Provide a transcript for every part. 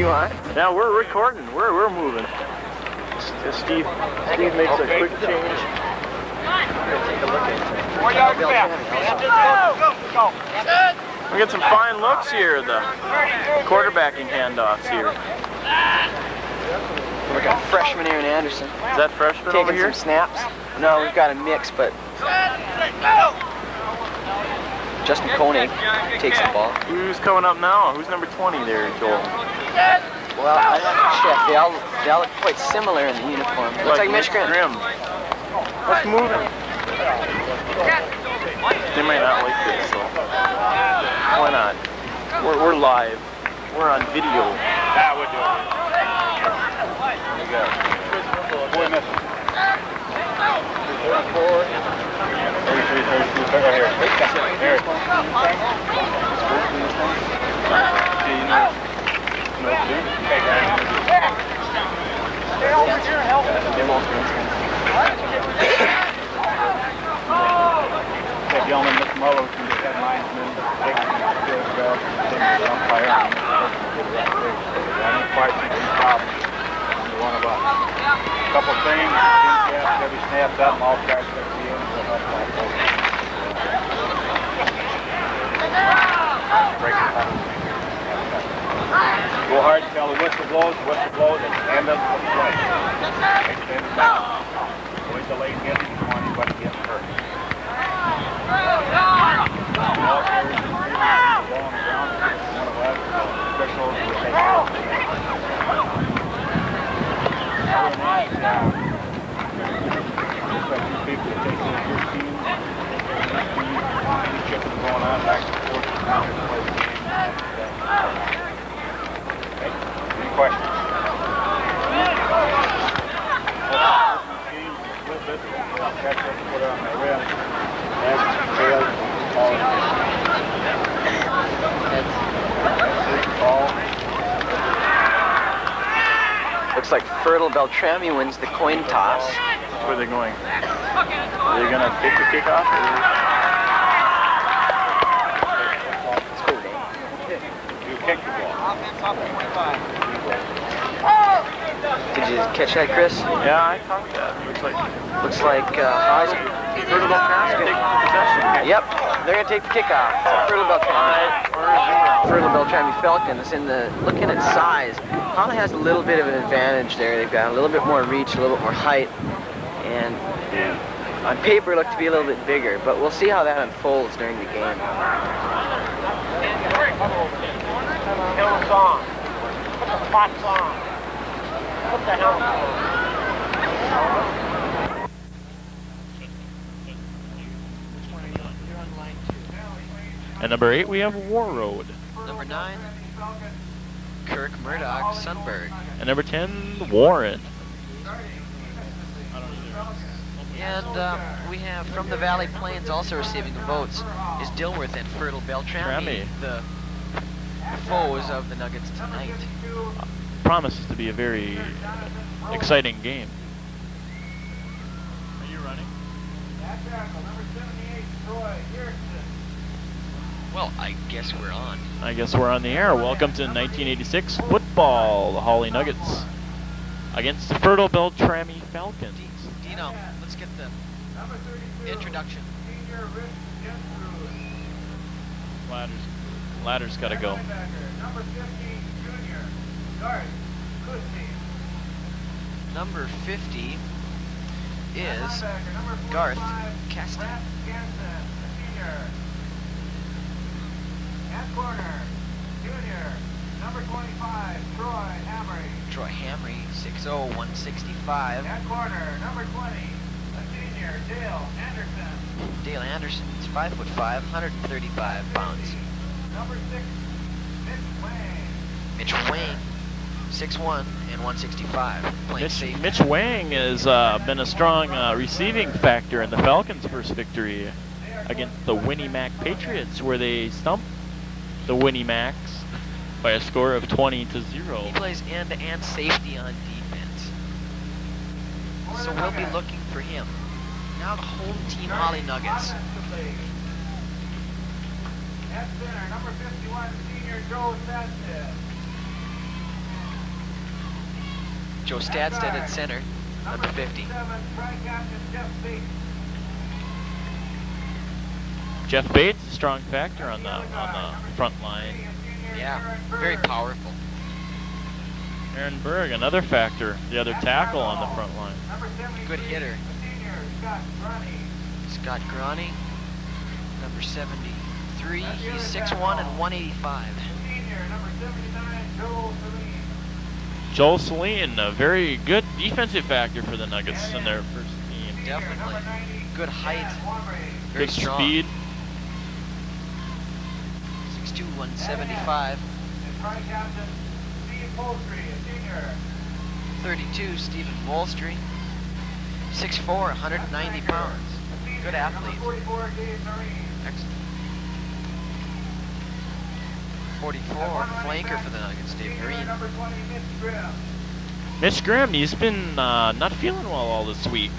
you on? Yeah, we're recording. We're moving. Steve makes a quick change. Take a look at 4 yards back. Go. We get some fine looks here. The quarterbacking handoffs here. We got freshman Aaron Anderson. Is that freshman over Taking here? some snaps. No, we've got a mix, but Justin Koenig takes the ball. Who's coming up now? Who's number 20 there, Joel? Well, I have to check. They all look quite similar in the uniform. Looks like Mitch Grimm. Let's move him. They might not like this, so why not? We're live. We're on video. Yeah, we're doing it. There you go. Boy missing. 34. Right here. Here. Stay over here and help that gentleman, Mr. Muller, can get that linesman, take the umpire, and get it right there. I don't quite see any problems. One of us. A couple things, every snap's up, all starts at the end, so help like that. Break the pattern. Go hard until the whistle blows, and end up with the play. Extend it back. Avoid the late hit, you want anybody getting hurt. Any questions? Catch it, put it on the rim. Looks like Fertile-Beltrami wins the coin toss. Where are they going? Are they going to take the kickoff? You kick the ball. Did you catch that, Chris? Yeah, I caught that. Looks like Hawley. Fertile-Beltrami take possession. Yep, they're going to take the kickoff. Fertile-Beltrami Falcons looking at size. Hawley has a little bit of an advantage there. They've got a little bit more reach, a little bit more height, and on paper look to be a little bit bigger, but we'll see how that unfolds during the game. Helmet's on. Put the spots on. Put the helmet on. And number 8, we have War Road. Number 9, Kirk Murdoch Sundberg. And number 10, Warren. And we have from the Valley Plains also receiving votes is Dilworth and Fertile-Beltrami, the foes of the Nuggets tonight. Promises to be a very exciting game. Are you running? Number 78, Troy Harrison. Well, I guess we're on. I guess we're on the air. Welcome to 1986 football. The Hawley Nuggets against the Fertile-Beltrami Falcons. Dino, let's get the introduction. Ladder's got to go. Number 15, junior, Garth Kutzny. Number 50 is Garth Caston. At corner, junior, number 25, Troy Hamry. Troy Hamry, 6'0", 165. At corner, number 20, a senior, Dale Anderson. Dale Anderson is 5'5", 135 pounds. Number 6, Mitch Wang, 6'1", and 165. Playing safe. Mitch Wang has been a strong receiving factor in the Falcons' first victory against the Winnie Mac Patriots, where they stumped the Winnie Macs by a score of 20-0. He plays end-to-end safety on defense. So we'll be looking for him. Now the home team Hawley Nuggets. At center, number 51, senior Joe Sanchez. Joe Stadstead at center, number 50. Jeff Bates, a strong factor on the front line. Yeah, very powerful. Aaron Berg, another factor, the other tackle on the front line. Good hitter. Scott Groney, number 73. He's 6'1" and 185. Joel Celine, a very good defensive factor for the Nuggets in their first team. Definitely. Good height. Very Good strong. speed. 6'2", 175. 32, Stephen Molstre. 6'4", 190 pounds. Good athlete. Excellent. 44, flanker for the Nuggets, Dave Noreen. Mitch Graham, he's been not feeling well all this week.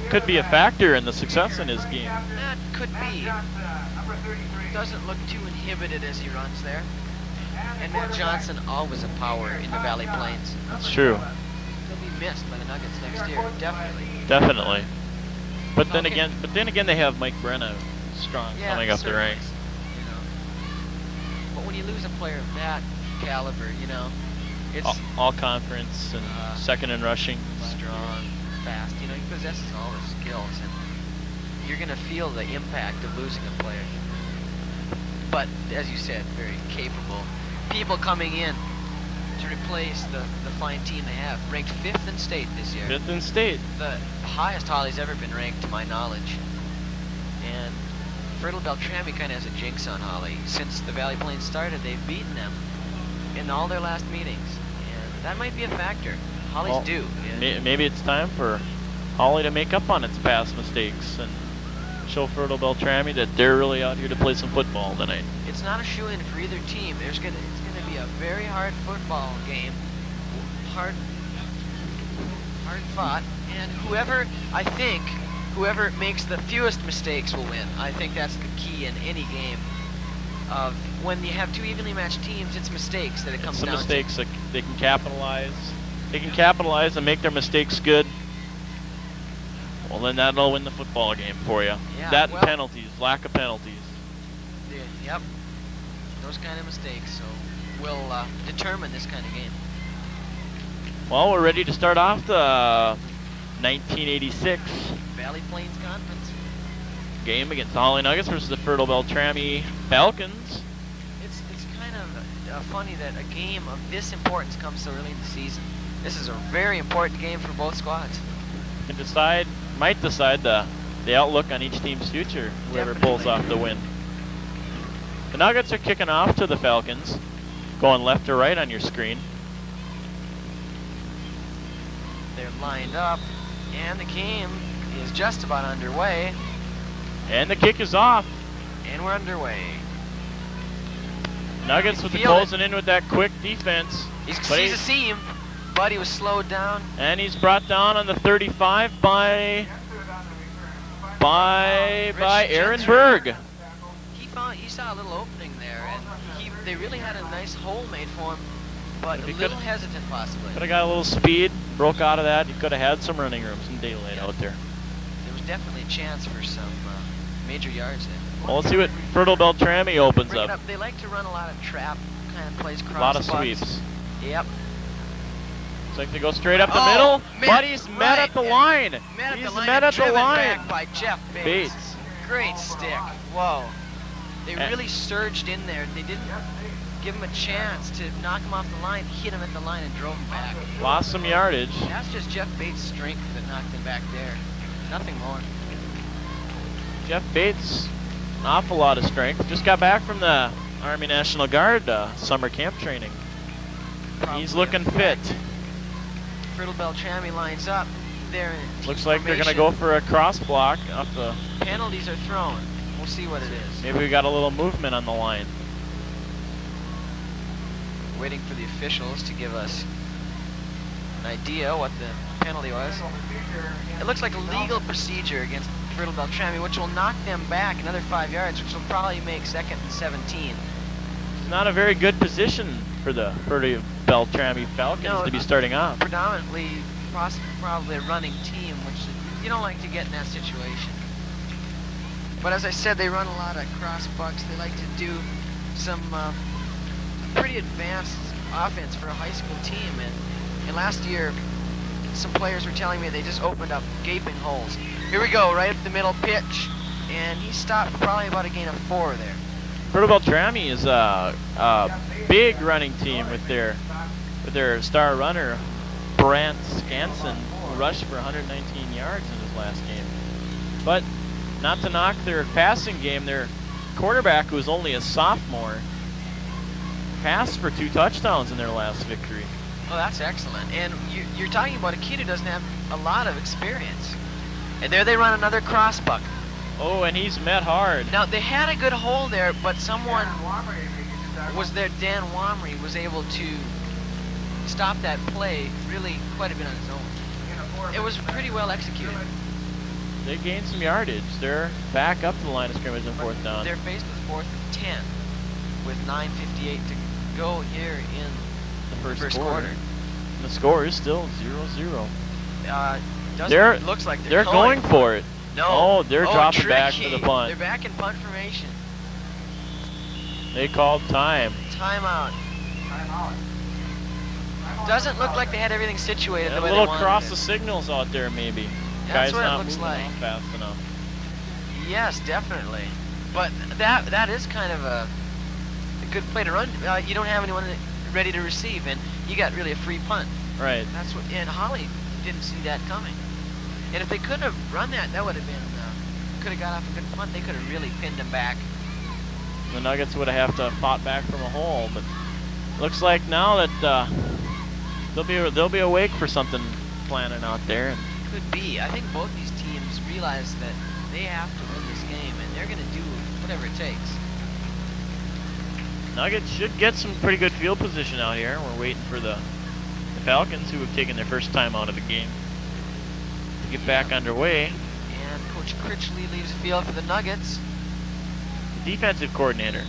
Could be a factor in the success in his game. That could be. Doesn't look too inhibited as he runs there. And Matt Johnson, always a power in the Valley Plains. That's true. He'll be missed by the Nuggets next year, definitely. Definitely. But then Okay. again, they have Mike Brenna, strong, coming up the certainly. ranks. You know. But when you lose a player of that caliber, you know, it's All conference and second in rushing. strong, fast. You know, he possesses all the skills, and you're going to feel the impact of losing a player. But as you said, very capable. People coming in to replace the fine team they have. Ranked 5th in state this year. 5th in state. The highest Hawley's ever been ranked, to my knowledge. And Fertile-Beltrami kind of has a jinx on Hawley. Since the Valley Plains started, they've beaten them in all their last meetings. And that might be a factor. Hawley's Well, due. Yeah. Maybe it's time for Hawley to make up on its past mistakes and show Fertile-Beltrami that they're really out here to play some football tonight. It's not a shoe-in for either team. It's gonna be a very hard football game, hard fought, and whoever makes the fewest mistakes will win. I think that's the key in any game. Of when you have two evenly matched teams, it's mistakes that it comes Some down mistakes that they can capitalize. They can capitalize and make their mistakes good. Well, then that'll win the football game for you. Yeah, That well- and penalties, lack of penalties. to. Yep, those kind of mistakes. So will determine this kind of game. Well, we're ready to start off the 1986 Valley Plains Conference. game against the Hawley Nuggets versus the Fertile-Beltrami Falcons. It's kind of funny that a game of this importance comes so early in the season. This is a very important game for both squads. And might decide the outlook on each team's future, whoever pulls off the win. The Nuggets are kicking off to the Falcons, going left or right on your screen. They're lined up, and the game is just about underway, And the kick is off. and we're underway. Nuggets with the Feel it. closing in with that quick defense. He But sees a seam, but he was slowed down. And he's brought down on the 35 by Aaron Jensen. Berg. He saw a little opening there, and they really had a nice hole made for him, but If a he little could've- hesitant possibly. Could have got a little speed, broke out of that. He could have had some running room, some daylight out there. There was definitely a chance for some major yards there. Well, let's see what Fertile-Beltrami opens Bring it up. up. They like to run a lot of trap kind of plays, cross A lot of spots. sweeps. Yep. Looks like they go straight up the Oh, middle, man, but he's met at the right. line. Met at He's the line met and at the driven line. back by Jeff Bates. Bates. Great stick. Whoa. They And- really surged in there. They didn't give him a chance to knock him off the line, hit him at the line, and drove him back. Lost some yardage. That's just Jeff Bates' strength that knocked him back there. Nothing more. Jeff Bates, an awful lot of strength. Just got back from the Army National Guard summer camp training. Probably He's looking a fit. factor. Fertile-Beltrami lines up. They're in team Looks like they're going to formation. go for a cross block off the. Penalties are thrown. We'll see what it is. Maybe we got a little movement on the line. Waiting for the officials to give us an idea what the penalty was. It looks like a legal procedure against Fertile-Beltrami, which will knock them back another 5 yards, which will probably make 2nd and 17. It's not a very good position for the Fertile-Beltrami Falcons to be starting off. Predominantly, probably a running team, which you don't like to get in that situation. But as I said, they run a lot of cross bucks. They like to do some pretty advanced offense for a high school team. And last year, some players were telling me they just opened up gaping holes. Here we go, right up the middle pitch. And he stopped probably about a gain of 4 there. Fertile-Beltrami is a big running team with their star runner, Brant Skansen, who rushed for 119 yards in his last game. But not to knock their passing game, their quarterback, who was only a sophomore, passed for 2 touchdowns in their last victory. Oh, that's excellent. And you're talking about a kid who doesn't have a lot of experience. And there they run another cross buck. Oh, and he's met hard. Now, they had a good hole there, but someone was there, Dan Wamry, was able to stop that play really quite a bit on his own. It was pretty well executed. They gained some yardage. They're back up to the line of scrimmage on 4th down. They're faced with 4th and 10 with 9:58 to go here in the first quarter. And the score is still 0-0. Looks like they're going for it. No. Oh, they're dropping tricky. back to the punt. They're back in punt formation. They called time. Timeout. Doesn't look like they had everything situated the way a they little wanted cross it. the signals out there, maybe. That's Guy's what not it looks moving like. off fast enough. Yes, definitely. But that is kind of a good play to run. You don't have anyone ready to receive, and you got really a free punt. Right. That's what. And Hawley didn't see that coming. And if they could have run that would have been could have got off a good punt. They could have really pinned him back. The Nuggets would have to fought back from a hole, but looks like now that they'll be awake for something planning out there. Could be. I think both these teams realize that they have to win this game, and they're going to do whatever it takes. Nuggets should get some pretty good field position out here. We're waiting for the Falcons, who have taken their first time out of the game, to get back underway. And Coach Critchley leaves the field for the Nuggets. The defensive coordinator.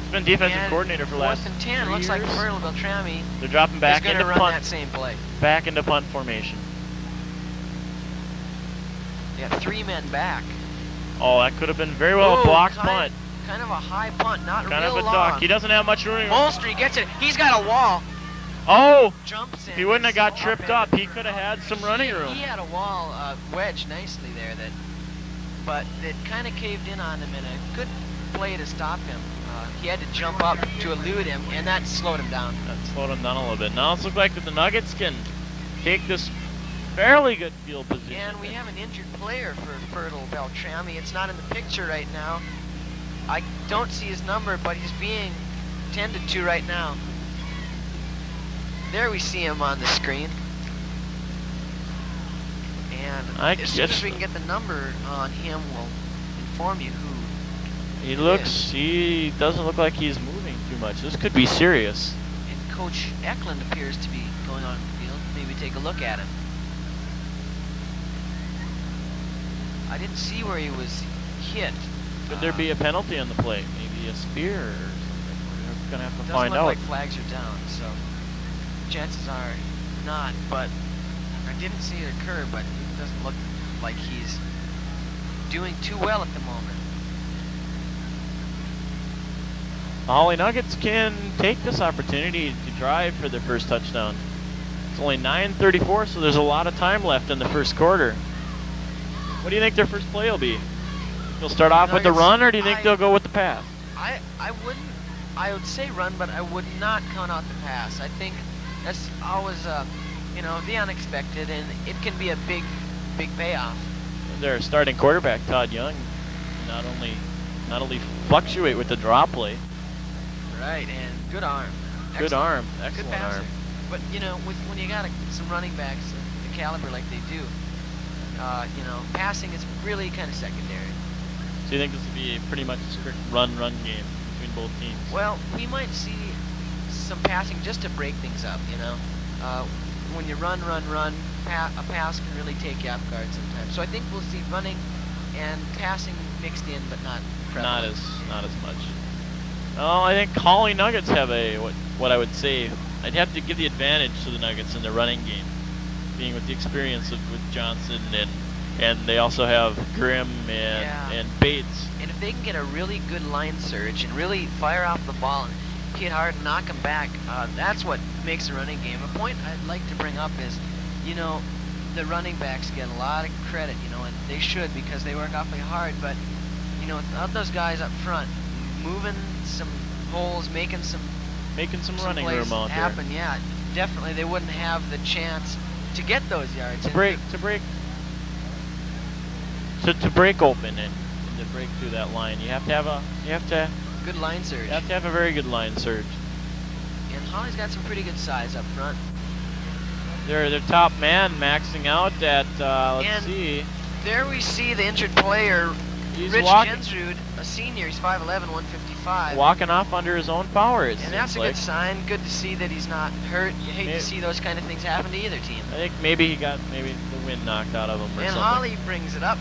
He's been defensive coordinator for the last 4th and 10. Looks like Fertile-Beltrami. They're dropping back is into run punt. That same play. Back into punt formation. They got 3 men back. Oh, that could have been very well a blocked punt. Kind of a high punt, not kind real of a long. duck. He doesn't have much room. Molstre gets it. He's got a wall. Oh! Jumps in. If he wouldn't have got tripped up, he could have had some running room. He had a wall wedged nicely there, but it kind of caved in on him, and a good play to stop him. He had to jump up to elude him, and that slowed him down. That slowed him down a little bit. Now it looks like that the Nuggets can take this fairly good field position. And we have an injured player for Fertile-Beltrami. It's not in the picture right now. I don't see his number, but he's being tended to right now. There we see him on the screen. And as soon as we can get the number on him, we'll inform you who he doesn't look like he's moving too much. This could be serious. And Coach Eklund appears to be going on the field. Maybe take a look at him. I didn't see where he was hit. Could there be a penalty on the play? Maybe a spear or something? We're going to have to find out. Doesn't look like flags are down, so chances are not. But I didn't see it occur, but it doesn't look like he's doing too well at the moment. The Hawley Nuggets can take this opportunity to drive for their first touchdown. It's only 9:34, so there's a lot of time left in the first quarter. What do you think their first play will be? They'll start off with the run, or do you think they'll go with the pass? I would say run, but I would not count out the pass. I think that's always, the unexpected, and it can be a big payoff. Their starting quarterback, Todd Young, not only fluctuate with the draw play. Right, and good arm. Good arm, excellent good arm. But when you got some running backs of the caliber like they do, passing is really kind of secondary. So you think this will be pretty much a strict run game between both teams? Well, we might see some passing just to break things up. When you run, a pass can really take you off guard sometimes. So I think we'll see running and passing mixed in, but not prevalent. Not as much. Oh, I think Hawley Nuggets have what I would say I'd have to give the advantage to the Nuggets in the running game, being with the experience with Johnson and they also have Grimm and Bates. And if they can get a really good line surge and really fire off the ball and hit hard and knock them back, that's what makes the running game. A point I'd like to bring up is, you know, the running backs get a lot of credit, you know, and they should because they work awfully hard, but, you know, without those guys up front, moving some holes, making some running plays room out happen, yeah, definitely they wouldn't have the chance to get those yards. To break open and to break through that line, you have to good line surge. You have to have a very good line surge. And Hawley's got some pretty good size up front. Their top man maxing out at let's see. There we see the injured player, He's Rich walking, Jensrud, a senior. He's 5'11", 155. walking off under his own power. And that's a good sign. Good to see that he's not hurt. You hate to see those kind of things happen to either team. I think maybe he got the wind knocked out of him or and something. Hawley brings it up.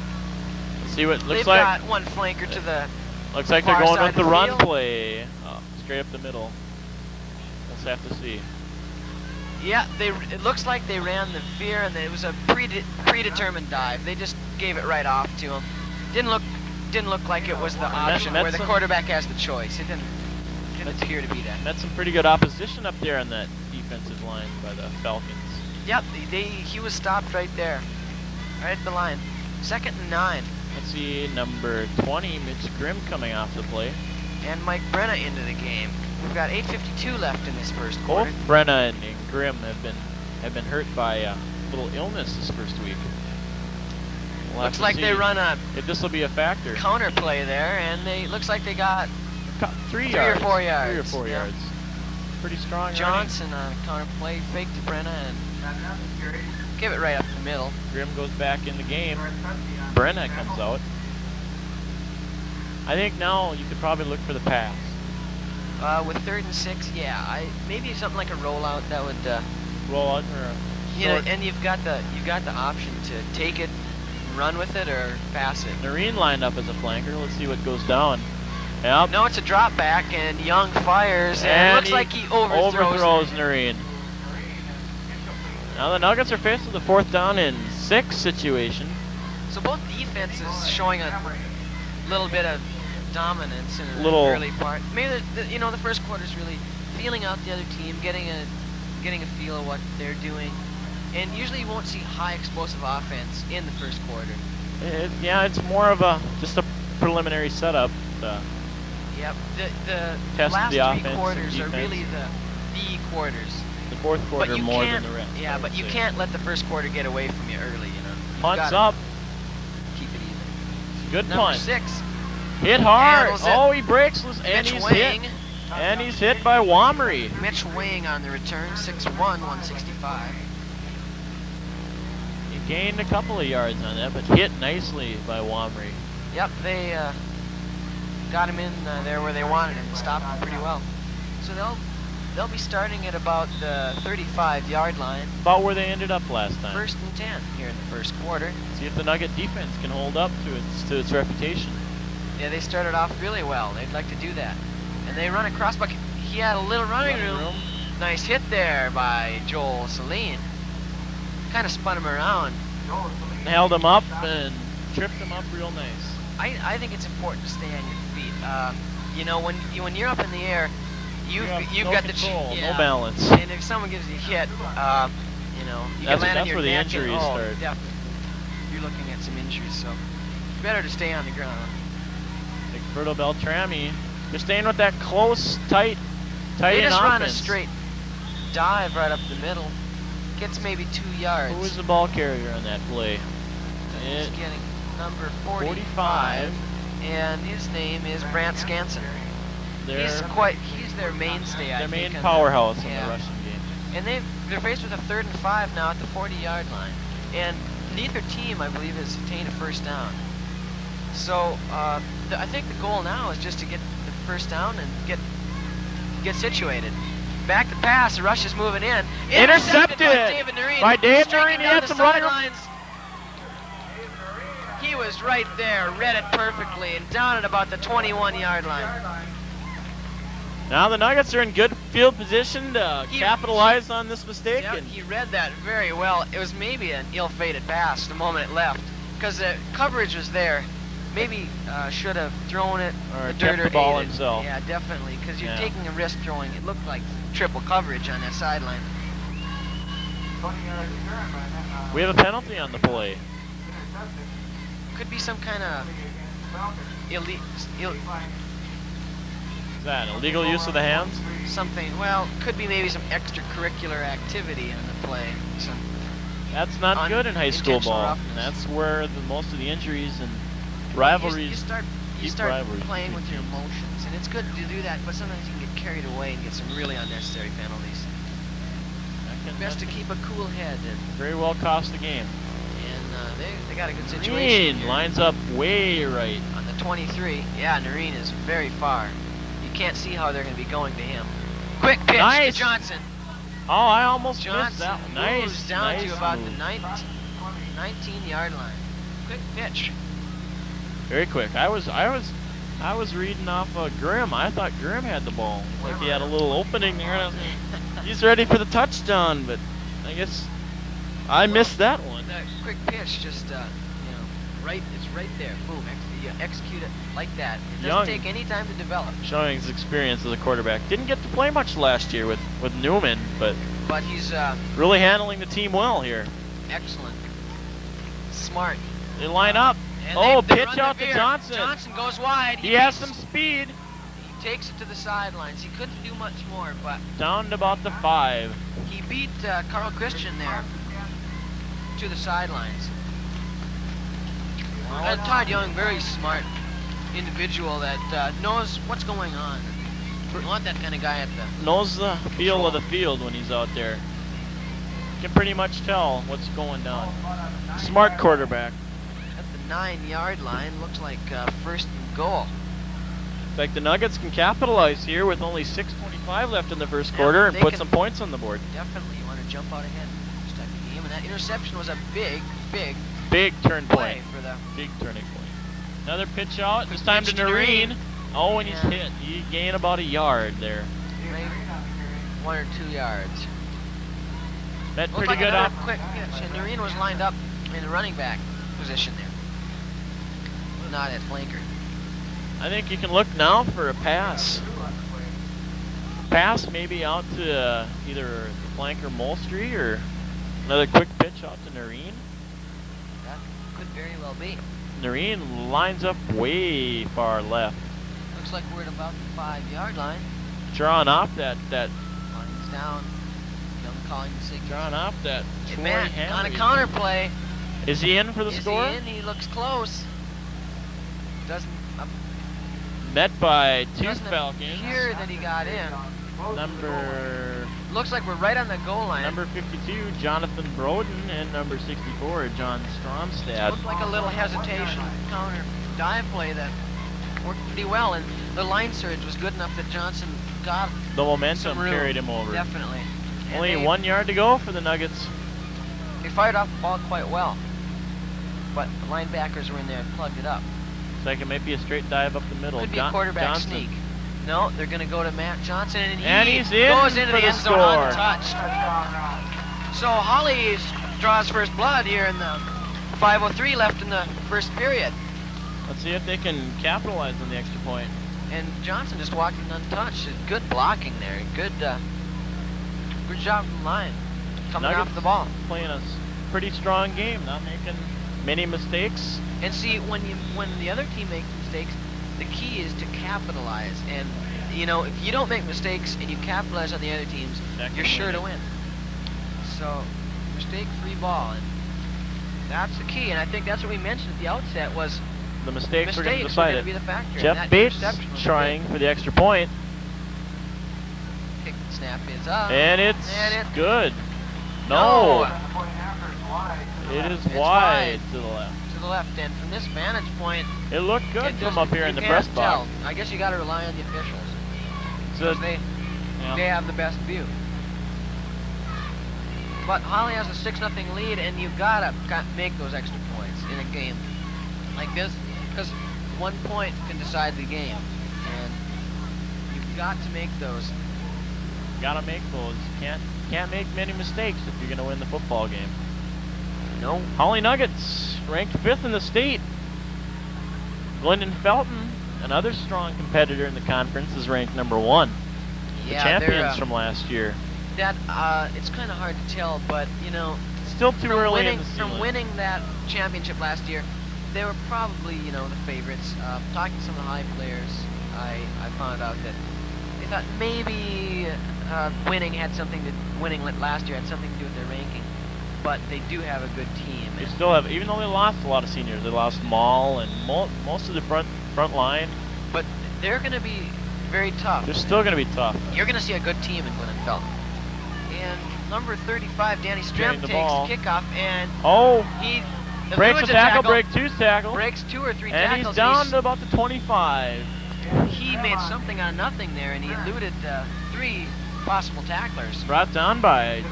Let's see what it looks They've like. got one flanker to the Looks like they're far going side with the of the run field. play. Straight up the middle. Let's have to see. Yeah, it looks like they ran the veer, and it was a predetermined dive. They just gave it right off to him. Didn't look like it was the option where the quarterback has the choice. It didn't appear to be that. Met some pretty good opposition up there on that defensive line by the Falcons. Yep, he was stopped right there, right at the line. 2nd and 9. Let's see, number 20, Mitch Grimm coming off the play. And Mike Brenna into the game. We've got 8:52 left in this first quarter. Both Brenna and Grimm have been hurt by a little illness this first week. We'll Looks like they run a if this will be a factor. counter play there, and looks like they got 3 or 4 yards. 3 or 4 Yeah. yards. Pretty strong. Johnson on a counter play, fake to Brenna, and give it right up the middle. Grimm goes back in the game. Brenna comes out. I think now you could probably look for the pass. With 3rd and 6, yeah, maybe something like a rollout that would. Roll out or a You know, short. and you've got the option to take it, run with it, or pass it. Noreen lined up as a flanker. Let's see what goes down. Yep. No, it's a drop back, and Young fires, and it looks like he overthrows Noreen. Now the Nuggets are faced with a 4th down and 6 situation. So both defenses showing a little bit of dominance in the Little- early part. Maybe the first quarter's really feeling out the other team, getting a feel of what they're doing, and usually you won't see high explosive offense in the first quarter. It's more of just a preliminary setup. Yep, the Test last the 3 offense and quarters are defense. really the B quarters. The 4th quarter But you more can't, than the rest. yeah, I but would you say. can't let the first quarter get away from you early. You've Punt's gotta up. Keep it even. Good Number punt. 6. Hit hard. Handles it. Oh, he breaks loose, and Mitch he's Wang. hit. And he's hit by Wamry. Mitch Wang on the return, 6'1", 165. He gained a couple of yards on that, but hit nicely by Wamry. Yep, they got him in there where they wanted him, stopped him pretty well. So they'll be starting at about the 35-yard line. About where they ended up last time. 1st and 10 here in the first quarter. See if the Nugget defense can hold up to its reputation. Yeah, they started off really well. They'd like to do that. And they run across, but he had a little running room. Nice hit there by Joel Celine. Kind of spun him around. Held him up and tripped him up real nice. I think it's important to stay on your feet. When you're up in the air, you've no got control, the no balance. And if someone gives you a hit, you can land on That's your where the neck injuries and, start. Definitely. You're looking at some injuries, so it's better to stay on the ground. Like Fertile-Beltrami, they're staying with that close, tight They end just run a offense. straight dive right up the middle. Gets maybe 2 yards. Who was the ball carrier on that play? He's getting number 45, and his name is Brant Skansen. He's their mainstay, I their think. main powerhouse in yeah. the rushing game. And they're faced with a 3rd and 5 now at the 40-yard line. And neither team, I believe, has attained a 1st down. So I think the goal now is just to get the 1st down and get situated. Back to pass, the rush is moving in. Intercepted by David Noreen. by Dave Streaking Noreen. He down had the some running room. sidelines. He was right there, read it perfectly, and down at about the 21-yard line. Now the Nuggets are in good field position to capitalize on this mistake. Yep, And he read that very well. It was maybe an ill-fated pass the moment it left, because the coverage was there. Maybe should have thrown it Or the dirt kept or the ball ate it. himself. Yeah, definitely, because you're Yeah. taking a risk throwing. It looked like triple coverage on that sideline. we have a penalty on the play. Could be some kind of Is that an illegal use of the hands? something. Well, could be maybe some extracurricular activity on the play. Some That's not good in high school unintentional ball. roughness. That's where most of the injuries and rivalries. You start deep rivalries playing between with your teams. emotions, and it's good to do that. But sometimes you can get carried away and get some really unnecessary penalties. Best to keep a cool head, and very well cost the game. they got a good situation. Noreen here. lines up way right. On the 23. Yeah, Noreen is very far. You can't see how they're going to be going to him. Quick pitch Nice. to Johnson. Oh, I almost missed Johnson that one. moves Nice. down nice to about move. the 19-yard line. Quick pitch. Very quick. I was reading off Grimm. I thought Grimm had the ball. Like he had a little opening there. And I was like, he's ready for the touchdown, but I guess I missed that one. The quick pitch, just right. It's right there. Boom. You execute it like that. It doesn't Young. take any time to develop. Showing his experience as a quarterback. Didn't get to play much last year with Newman, but But he's really handling the team well here. excellent. Smart. They line up. And Oh, they pitch run the out to veer. Johnson. Johnson goes wide. He has some speed. He takes it to the sidelines. He couldn't do much more, but Down to about the 5. he beat Carl Christian there to the sidelines. Todd Young, very smart individual that knows what's going on. You want that kind of guy at the Knows the feel of the field when he's out there. Can pretty much tell what's going down. Smart quarterback. at the 9-yard line. Looks like first and goal. In fact, the Nuggets can capitalize here with only 6:25 left in the first Yeah, quarter and they put can- some points on the board. Definitely, you want to jump out ahead in this type of game, and that interception was a big Big turn play point. for the. Big turning point. Another pitch out. This time pitch to to Noreen. Noreen. Oh, and he's Yeah. hit. He gained about a yard there. Maybe 1 or 2 yards. Met Looked pretty like good another up. quick pitch, and Noreen was lined up in the running back position there. Not at flanker. I think you can look now for a pass. Pass maybe out to either the flanker Molstre or another quick pitch out to Noreen. That could very well be. Noreen lines up way far left. Looks like we're at about the 5-yard line. Drawing off that Lines down. Young calling the signal. drawing off that Hey, Troy Matt, on a Henry. counter play. Is he in for the Is score? he in? He looks close. Doesn't Met by two doesn't Falcons. appear that he got in. Number Looks like we're right on the goal line. number 52, Jonathan Broden, and number 64, John Stromstad. Looked like a little hesitation. Counter dive play that worked pretty well, and the line surge was good enough that Johnson got The momentum some room. carried him over. Definitely. And Only they, 1 yard to go for the Nuggets. They fired off the ball quite well, but the linebackers were in there and plugged it up. It's like it might be a straight dive up the middle. Could be a quarterback Johnson. sneak. No, they're going to go to Matt Johnson, And he he's in goes into for the the end zone score. untouched. So Hawley draws first blood here in the 5:03 left in the first period. Let's see if they can capitalize on the extra point. And Johnson just walking untouched. Good blocking there. Good job from the line. Coming Nuggets off the ball. playing a pretty strong game, not making many mistakes. And see, when the other team makes mistakes, the key is to capitalize. And if you don't make mistakes and you capitalize on the other teams, you're sure to win. So, mistake-free ball, and that's the key. And I think that's what we mentioned at the outset was The mistakes were going to mistakes decide going to it. be the factor. and Jeff that Bates interception was trying good. for the extra point, Kick, snap is up. and it's And good. No. It is It's wide to the left. To the left, and from this vantage point, It looked good it from doesn't- up here in you the press can't box. tell. I guess you got to rely on the officials. So, They yeah. have the best view. But Hawley has a 6-0 lead, and you've got to make those extra points in a game like this, because 1 point can decide the game. And got to make those. Gotta make those. Can't make many mistakes if you're gonna win the football game. No. Hawley Nuggets ranked 5th in the state. Glendon Felton, another strong competitor in the conference, is ranked number 1. The Yeah, champions from last year. That it's kind of hard to tell, but you know, Still too early in the season. from winning that championship last year, they were probably, you know, the favorites. Talking to some of the high players, I found out that they thought maybe winning last year had something to do with their ranking, but they do have a good team. They still have, even though they lost a lot of seniors, they lost Maul and most of the front line. But they're going to be very tough. They're still going to be tough. You're going to see a good team in Glendon Felton. And number 35, Danny Stremp, takes kickoff, and he breaks a tackle, breaks 2 tackles. Breaks 2 or 3 and tackles. And he's down to about the 25. He made something out of nothing there, and he eluded 3 possible tacklers. Brought down by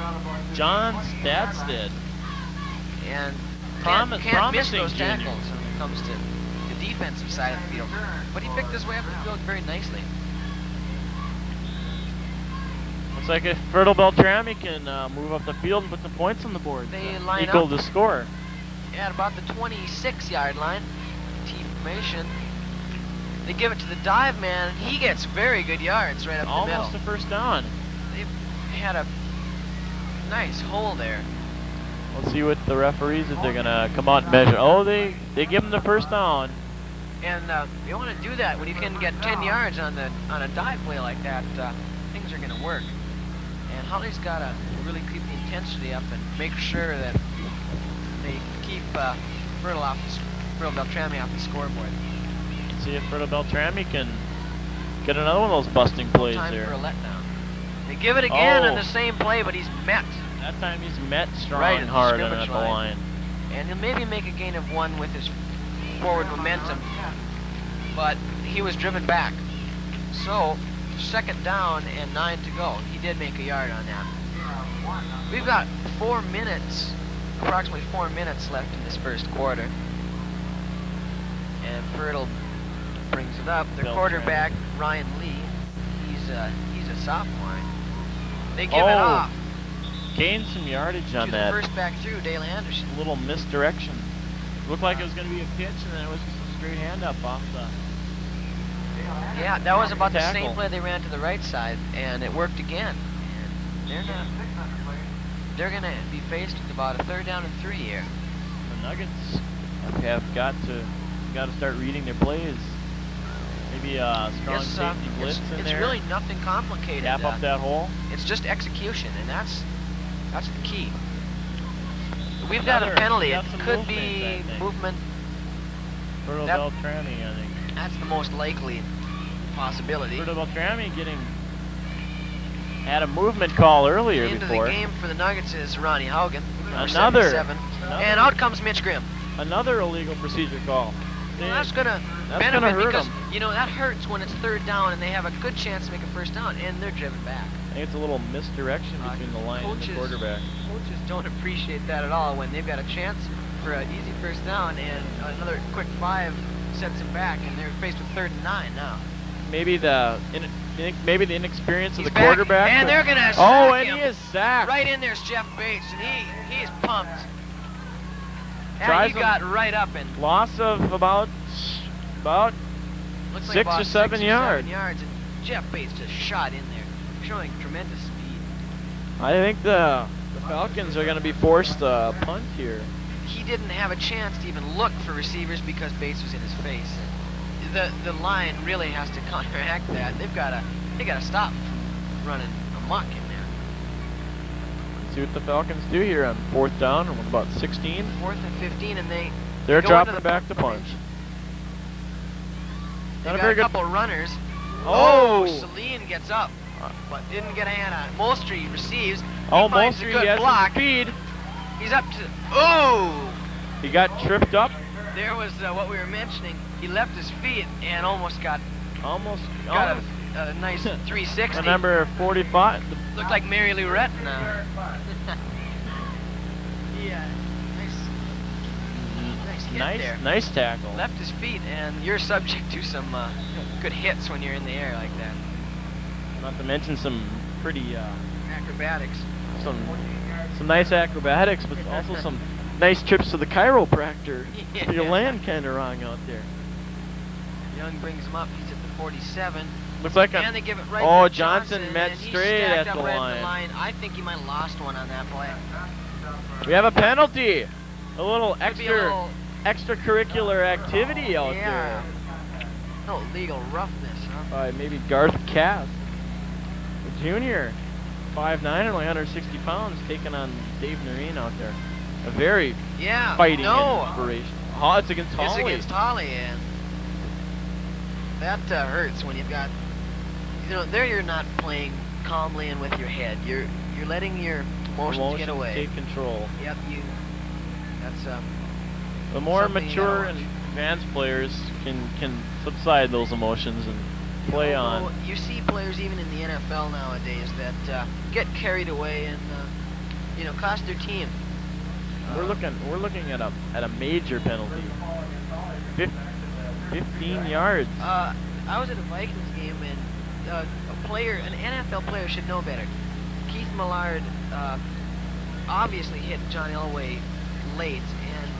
John Stadstead. And Promising miss those junior. tackles when it comes to the defensive side of the field. But he picked his way up the field very nicely. Looks like if Fertile-Beltrami can move up the field and put some points on the board, They line equal up the score. at about the 26-yard line. T formation. They give it to the dive man, and he gets very good yards right up the middle. Almost a first down. They had a nice hole there. Let's see what the referees, if they're going to come out and measure. Oh, they give them the first down. And you want to do that when you can get 10 yards on a dive play like that. Things are going to work. And Hawley's got to really keep the intensity up and make sure that they keep Fertile-Beltrami off the scoreboard. See if Fertile-Beltrami can get another one of those busting plays Time there. for a letdown. They give it again on the same play, but he's met. That time he's met strong Right and at the hard and scrimmage at the line. And he'll maybe make a gain of 1 with his forward momentum, but he was driven back. So, 2nd down and 9 to go. He did make a yard on that. We've got approximately 4 minutes left in this first quarter. And Fertile brings it up. Their quarterback, Ryan Lee, he's a sophomore. They give it off. Gained some yardage on to that. the first back through, Dale Anderson. A little misdirection. Looked like it was going to be a pitch, and then it was just a straight hand up off the... Yeah, that was about the tackle. same play they ran to the right side, and it worked again. And they're gonna be faced with about a 3rd down and 3 here. The Nuggets have got to start reading their plays. Maybe a strong safety blitz in it's there. It's really nothing complicated. Tap up that hole. It's just execution, and that's the key. We've got a penalty. It could be movement. Fertile-Beltrami, I think. That's the most likely possibility. Fertile-Beltrami had a movement call earlier Into before. the game for the Nuggets is Ronnie Haugen, number Another. 77. And out comes Mitch Grimm. Another illegal procedure call. Well, that's gonna benefit hurt because them. you know that hurts when it's 3rd down and they have a good chance to make a first down and they're driven back. I think it's a little misdirection between the line and the quarterback. Coaches don't appreciate that at all when they've got a chance for an easy first down and another quick 5 sets them back and they're faced with 3rd and 9 now. Maybe the inexperience of He's the quarterback. And they're gonna sack him. He is sacked. Right in there's Jeff Bates and he's pumped. Tries And he got right up and loss of about looks 6 like about or 7 yards. 7 yards, and Jeff Bates just shot in there, showing tremendous speed. I think the Falcons are going to be forced to punt here. He didn't have a chance to even look for receivers because Bates was in his face. The line really has to counteract that. They gotta stop from running amok in there. Let's see what the Falcons do here on 4th down and with about 16. 4th and 15, and they're go dropping into the back to punch. They've Not a got very a good. couple runners. Oh! Celine gets up, but didn't get a hand on it. Molstre receives. Oh, He finds a Molstre good has block. some speed. He's up to. Oh! He got tripped up. There was what we were mentioning. He left his feet and almost got a nice 360. The number 45. Looked like Mary Lou Retton now. Yeah, nice hit there. Nice tackle. Left his feet, and you're subject to some good hits when you're in the air like that. Not to mention some pretty, Acrobatics. some nice acrobatics, but also some nice trips to the chiropractor. Yeah. You land kind of wrong out there. Young brings him up. He's at the 47. Looks like And they give it right oh, to Johnson met and he's straight stacked at up the right line. I think he might have lost one on that play. We have a penalty. A little Could be a little, extracurricular activity out yeah. No legal roughness, huh? there. By maybe Garth Cass, the junior, 5'9" and only 160 pounds, taking on Dave Noreen out there. A very fighting inspiration. Oh, it's against Hawley. It's against Hawley, and that hurts when you've got, you know, there you're not playing calmly and with your head. You're letting your emotions get away. Take control. Yep, that's the more something you mature gotta and watch. advanced players can subside those emotions and play on. Well, you see players even in the NFL nowadays that get carried away and you know, cost their team. We're looking at a major penalty. 15 yards. I was at a Vikings game, and an NFL player should know better. Keith Millard obviously hit John Elway late, and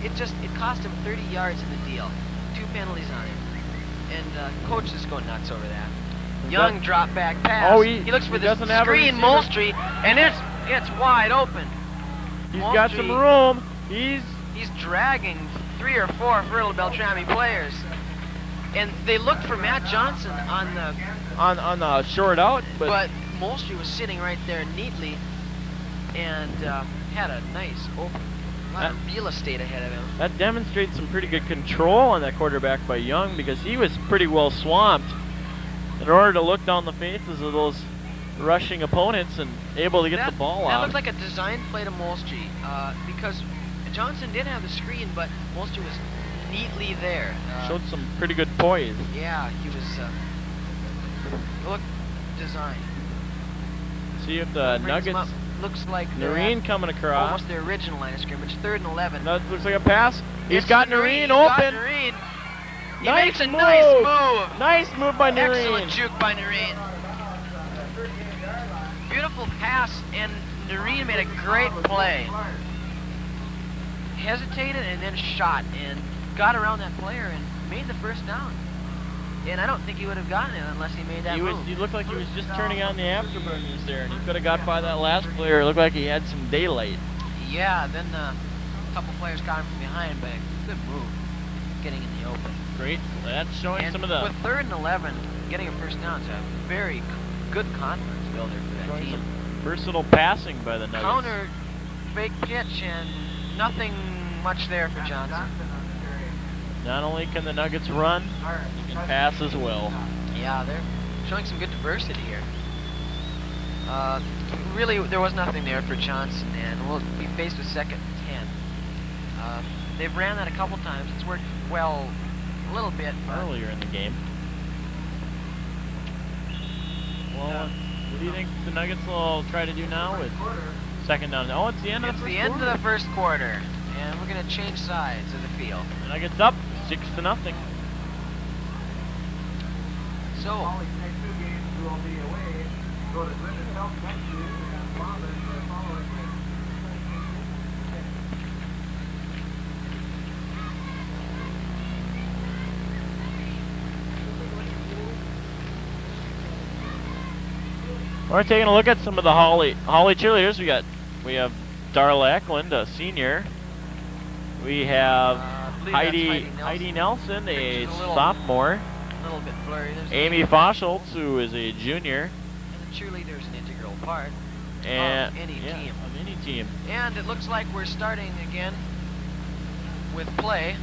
it cost him 30 yards in the deal. 2 penalties on him, and coach is going nuts over that. Young drop back pass. Oh, he looks for the doesn't have a screen, receiver. Molstre, and it's wide open. He's got some room. He's dragging 3 or 4 Fertile-Beltrami players, and they looked for Matt Johnson on the short out, but Molstre was sitting right there neatly, and had a nice open lot of real estate ahead of him. that demonstrates some pretty good control on that quarterback by Young, because he was pretty well swamped in order to look down the faces of those rushing opponents and able to get the ball That out. looked like a design play to Molstre, because Johnson did have the screen, but Molstre was neatly there. Showed some pretty good poise. Yeah, he was. Looked designed. See if the Brings him Nuggets. up. Looks like Noreen coming across. almost the original line of scrimmage. 3rd and 11. That looks like a pass. He's It's got Noreen He's open. got Noreen. He Nice makes a move. nice move. Nice move by Noreen. Excellent juke by Noreen. Beautiful pass, and Noreen made a great play. Hesitated and then shot and got around that player and made the first down. And I don't think he would have gotten it unless he made that move. He looked like he was just turning on the afterburners there, and he could have got by that last player. It looked like he had some daylight. Yeah, then a couple players got him from behind, but good move, getting in the open. Great. That's showing And some of the with 3rd and 11, getting a first down is a very good confidence builder for that showing team. some versatile passing by the Nuggets. Counter, fake pitch, and nothing much there for Johnson. Not only can the Nuggets run, they can pass as well. Yeah, they're showing some good diversity here. Really, there was nothing there for Johnson, and we'll be faced with 2nd and 10. They've ran that a couple times. It's worked well a little bit. Earlier in the game. Well, what do you think the Nuggets will try to do now with 2nd down? Oh, it's the end of the first It's the end quarter. of the first quarter, and we're going to change sides of the field. The Nuggets up 6-0. So, we're taking a look at some of the Hawley cheerleaders. We have Darla Eklund, a senior. We have I believe that's Heidi Nelson, a Picture's a little- sophomore. a little bit blurry. There's Amy Foschholtz, who is a junior. And the cheerleader's an integral part And of any team. Of any team. And it looks like we're starting again with play.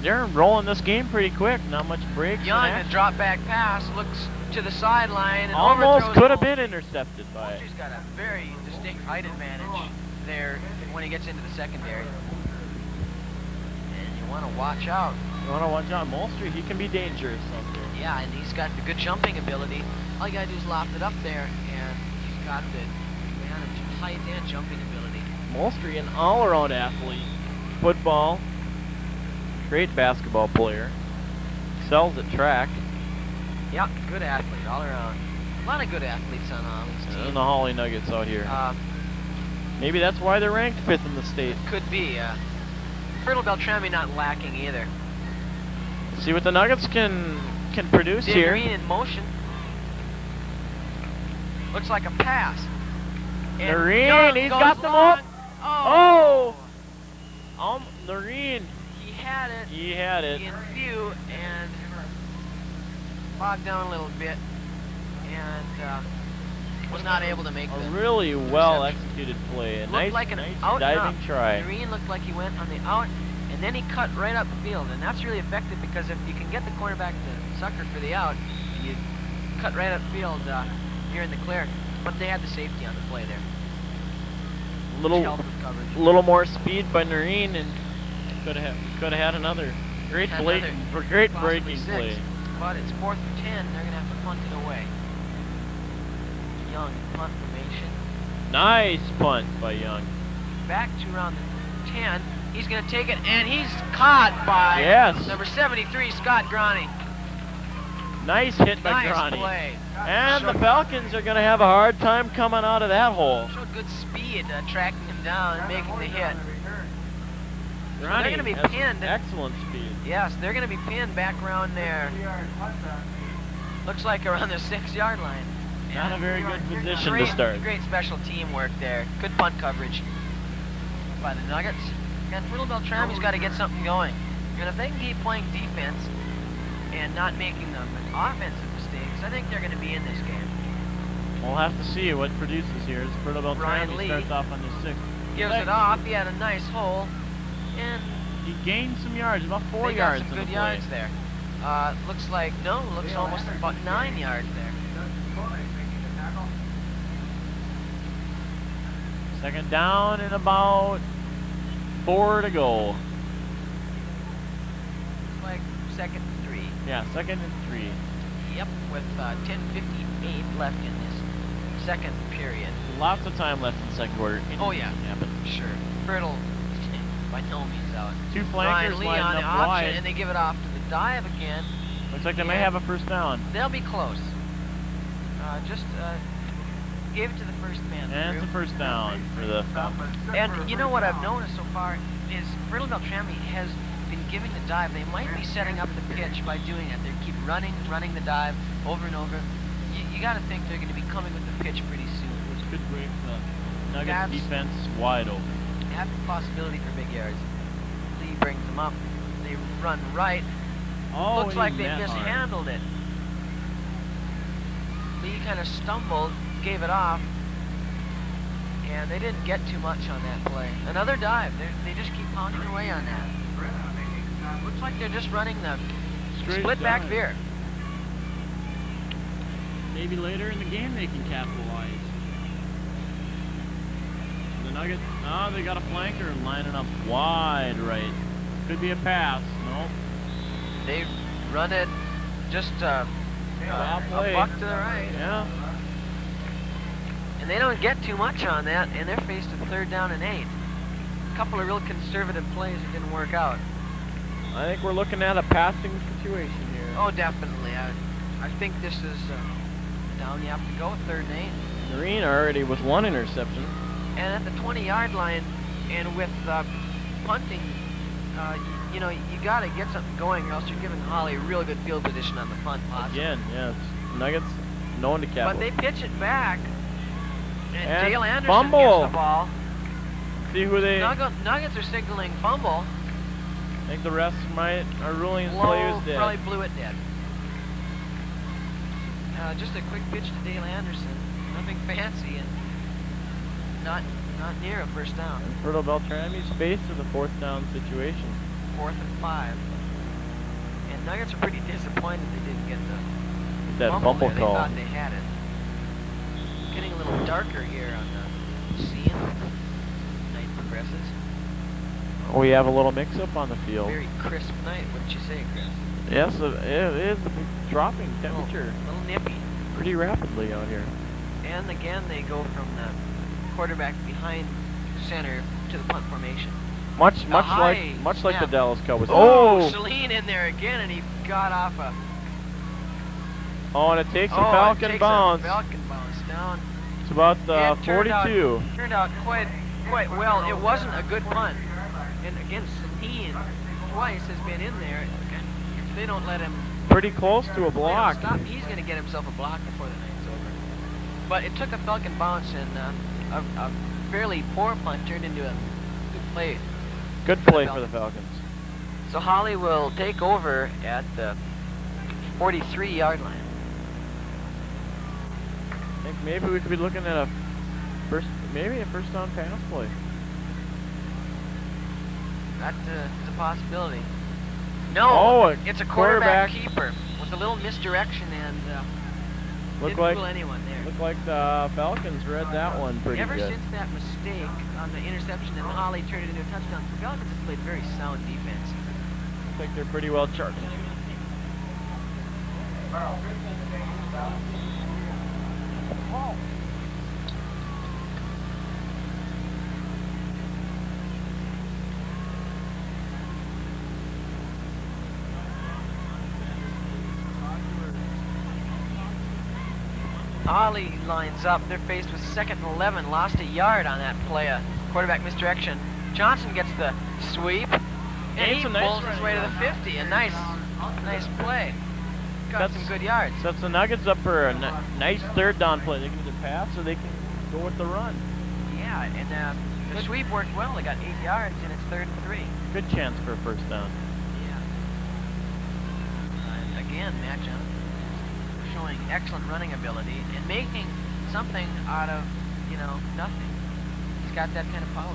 They're rolling this game pretty quick. Not much breaks. Young, in a action. drop back pass, looks to the sideline and Almost overthrows could have Molstre. been intercepted by it. Molstre's got a very distinct height advantage there when he gets into the secondary. And you want to watch out. You want to watch out. Molstre, he can be dangerous out there. Yeah, and he's got the good jumping ability. All you got to do is loft it up there, and he's got the advantage of height and jumping ability. Molstre, an all-around athlete. Football. Great basketball player. Excels at track. Yeah, good athlete all around. A lot of good athletes on Hawley's team. And the Hawley Nuggets out here. Maybe that's why they're ranked 5th in the state. Could be. Fertile-Beltrami not lacking either. See what the Nuggets can produce here. Noreen in motion. Looks like a pass. And Noreen, Young he's goes got them long. up. Oh! Noreen. He had it. He had it. In view and bogged down a little bit and was not able to make A the really well executed play. A nice, like an nice out diving and up. try. Noreen looked like he went on the out and then he cut right up the field, and that's really effective because if you can get the cornerback to sucker for the out and you cut right up field, you're in the clear. But they had the safety on the play there. Little more speed by Noreen, and could have had another great breaking play. But it's 4th and 10. They're gonna have to punt it away. Young punt formation. Nice punt by Young. Back to around the 10. He's gonna take it, and he's caught by number 73, Scott Groney. Nice hit by Nice Groney. play. And the Falcons are going to have a hard time coming out of that hole. Showed good speed, tracking him down and making the hit. So they're going to be has pinned. Excellent speed. Yes, they're going to be pinned back around there. Looks like around the 6-yard line. Not a very good position to start. Great special teamwork there. Good punt coverage by the Nuggets. And Fertile-Beltrami's got to get something going. And if they can keep playing defense and not making them offensive mistakes, I think they're going to be in this game. We'll have to see what produces here. As Fertile-Beltrami starts off on the 6th. Gives it off. He had a nice hole. And he gained some yards, about 4 yards. Some good yards there. Looks like, looks almost about 9 yards there. Second down and about 4 to go. Looks like 2nd and 3. Yeah, 2nd and 3. Yep, with 10:58 left in this second period. Lots of time left in the second quarter. Oh yeah, sure. Fertile, by no means out. Two flankers lining up wide. And they give it off to the dive again. Looks like they may have a first down. They'll be close. Just gave it to the first man. And it's a first down for the Falcons. And you know what I've noticed so far is Fertile-Beltrami has been giving the dive. They might be setting up the pitch by doing it. They keep running the dive over and over. You got to think they're going to be coming with the pitch pretty soon. Which could break the Nuggets defense wide open. Have the possibility for big yards. Lee brings them up. They run right. Oh, looks like they mishandled it. Lee kind of stumbled, gave it off, and they didn't get too much on that play. Another dive. They just keep pounding away on that. Looks like they're just running the split back veer. Maybe later in the game they can capitalize. The Nuggets, they got a flanker lining up wide right. Could be a pass. No. They run it just a buck to the right. Yeah. And they don't get too much on that, and they're faced with 3rd down and 8. A couple of real conservative plays that didn't work out. I think we're looking at a passing situation here. Oh, definitely. I think this is down you have to go, 3rd and 8. Noreen already with 1 interception. And at the 20-yard line, and with punting, you got to get something going, or else you're giving Hawley a real good field position on the punt. Possibly. Again, yeah, Nuggets known to capitalize. But they pitch it back, and Dale Anderson fumble. gets the ball. See who they... Nuggets are signaling fumble. I think the refs are ruling his players dead. Probably blew it dead. Just a quick pitch to Dale Anderson. Nothing fancy and not near a first down. And Fertile-Beltrami's faced with a 4th down situation. 4th and 5. And Nuggets are pretty disappointed they didn't get that fumble call. They thought they had it. Getting a little darker here on the scene. Night progresses. We have a little mix-up on the field. Very crisp night, wouldn't you say, Chris? Yes, it is dropping temperature. A little nippy. Pretty rapidly out here. And again, they go from the quarterback behind center to the punt formation. Much like the Dallas Cowboys. Oh, Celine in there again, and he got off a Oh, and it takes a Oh, Falcon it takes bounce. a Falcon bounce down. It's about It 42. Turned out quite well. It wasn't a good punt. And again, Sabine twice has been in there. And if they don't let him Pretty close to a block. stop, he's going to get himself a block before the night's over. But it took a Falcon bounce, and a fairly poor punt turned into a good play. Good play for the Falcons. So Hawley will take over at the 43-yard line. I think maybe we could be looking at a first down pass play. That is a possibility. No, Oh, it's a quarterback keeper with a little misdirection and didn't fool anyone there. Looked like the Falcons read that one pretty Ever good. since that mistake on the interception and Hawley turned it into a touchdown, the Falcons have played very sound defense. I think they're pretty well charged. Hawley lines up. They're faced with 2nd and 11. Lost a yard on that play. A quarterback misdirection. Johnson gets the sweep. And he pulls his way to the 50. A nice play. Got some good yards. Sets the Nuggets up for a nice 3rd down play. They can either pass or they can go with the run. Yeah, and the sweep worked well. They got 8 yards, and it's 3rd and 3. Good chance for a 1st down. Yeah. Again, Matt Johnson showing excellent running ability and making something out of, nothing. He's got that kind of power.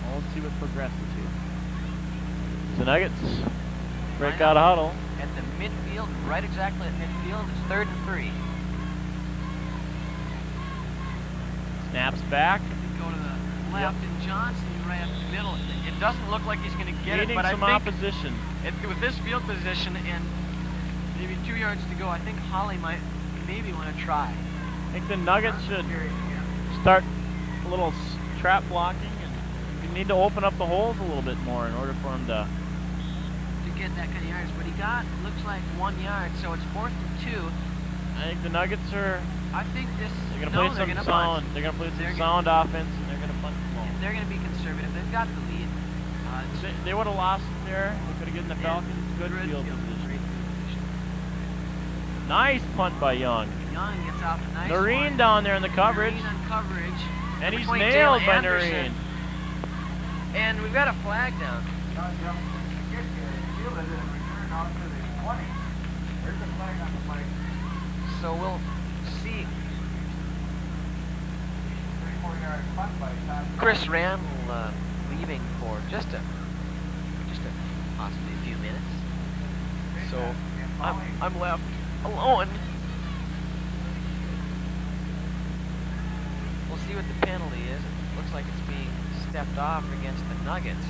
Well, let's see what progresses here. The Nuggets break out of huddle. At the midfield, right exactly at midfield, it's 3rd and 3. Snaps back. Go to the left, and Johnson right up the middle. It doesn't look like he's going to get it, but some I think opposition. With this field position and maybe 2 yards to go, I think Hawley might maybe want to try. I think the Nuggets should start a little trap blocking, and you need to open up the holes a little bit more in order for him to get that kind of yards. But he got, looks like 1 yard, so it's 4th and 2. I think the Nuggets are. I think this. They're gonna play some sound. They're gonna play some sound offense, and they're gonna punt the ball. They're gonna be conservative. They've got the lead. They would have lost it there. They could have given the Falcons good field position. Nice punt by Young. Young gets off a nice Noreen one. down there in the coverage. Noreen on coverage. And he's nailed by Anderson. Noreen. And we've got a flag down. So we'll see. Chris Randall leaving for just a possibly a few minutes. So I'm left alone. We'll see what the penalty is. It looks like it's being stepped off against the Nuggets.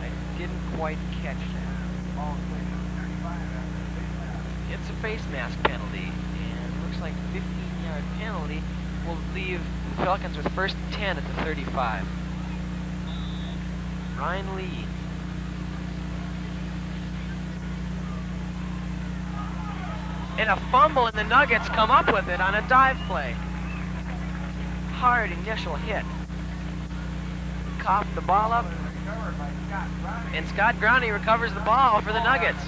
I didn't quite catch that. It's a face mask penalty, and it looks like 15-yard penalty will leave the Falcons with 1st and 10 at the 35. Ryan Lee. And a fumble, and the Nuggets come up with it on a dive play. Hard initial hit. Coughed the ball up. And Scott Growney recovers the ball for the Nuggets.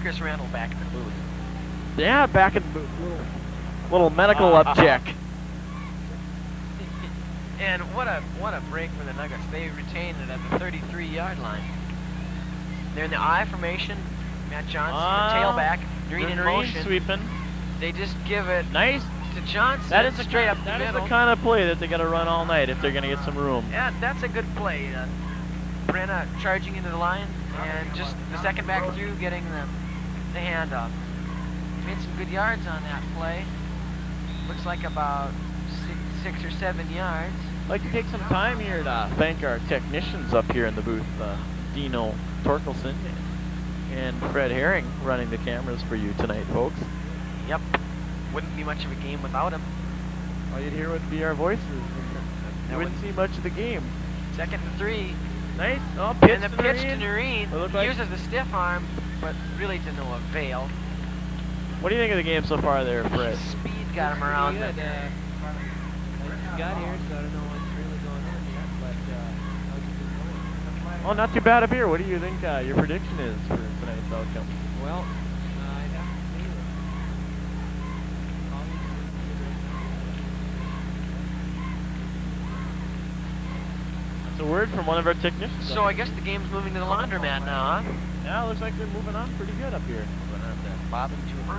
Chris Randall back in the booth. Yeah, back in the booth. Little medical upcheck. And what a break for the Nuggets. They retain it at the 33-yard line. They're in the I formation. Matt Johnson, the tailback, Noreen in motion. Sweeping. They just give it nice to Johnson. That is straight up the That middle. is the kind of play that they got to run all night if they're going to get some room. Yeah, that's a good play. Brenna charging into the line, and just the second back through getting the handoff. Made some good yards on that play. Looks like about 6 or 7 yards. I'd like to take some time here to thank our technicians up here in the booth, Dino Torkelson and Fred Herring running the cameras for you tonight, folks. Yep. Wouldn't be much of a game without him. All you'd hear would be our voices. You wouldn't see much of the game. 2nd and 3. Nice. Oh, pitch And the pitch to Noreen like... uses the stiff arm, but really to no avail. What do you think of the game so far there, Fred? Speed got him around. I just got here, so I don't know what's really going on yet, but how's it been going? Well, not too bad up here. What do you think your prediction is for tonight's outcome? Well, I'd have to say that That's a word from one of our technicians. So I guess the game's moving to the laundromat now, huh? Yeah, it looks like they're moving on pretty good up here. Bobbing to him.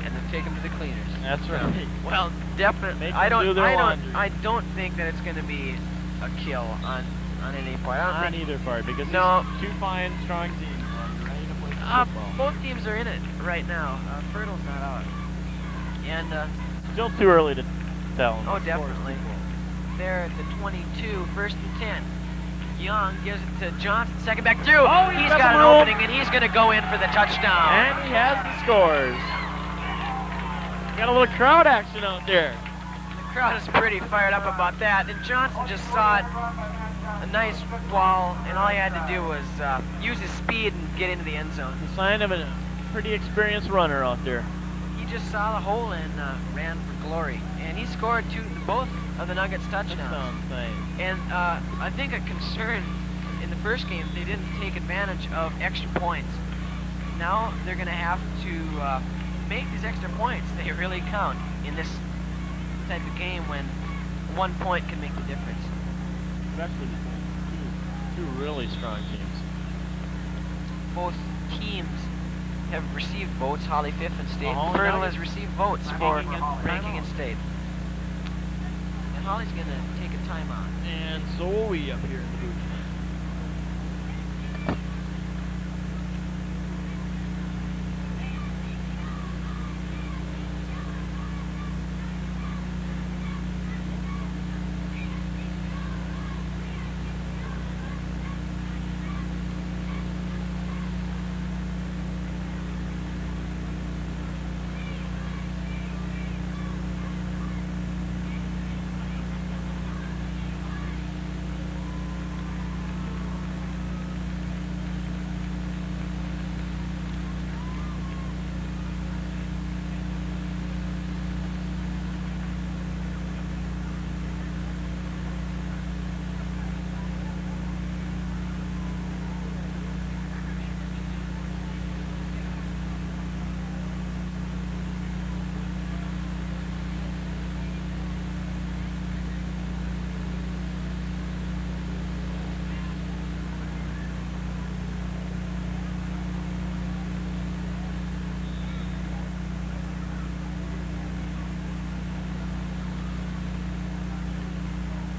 And then take him to the cleaners. That's right. Well, definitely. Make them do their laundry. I don't think that it's going to be a kill on any part. I don't On think either part, because No. these two fine, strong teams are ready to play football. both teams are in it right now. Fertile's not out. And Still too early to tell. oh, definitely. They're at the 22, 1st and 10. Young gives it to Johnson, second back through. Oh, he's got got the an room. opening, and he's going to go in for the touchdown. And he has the scores. Got a little crowd action out there. The crowd is pretty fired up about that. And Johnson just saw it, a nice ball, and all he had to do was use his speed and get into the end zone. The sign of a pretty experienced runner out there. He just saw the hole and ran for glory. And he scored both of the Nuggets touchdowns. Sounds nice. And I think a concern in the first game, they didn't take advantage of extra points. Now they're going to have to make these extra points. They really count in this type of game when 1 point can make the difference. Especially between two really strong teams. Both teams have received votes, Hawley 5th and State. Oh, Fertile nice. has received votes for Ranking ranking in State. And Hawley's going to take a timeout. And so are we up here in the booth.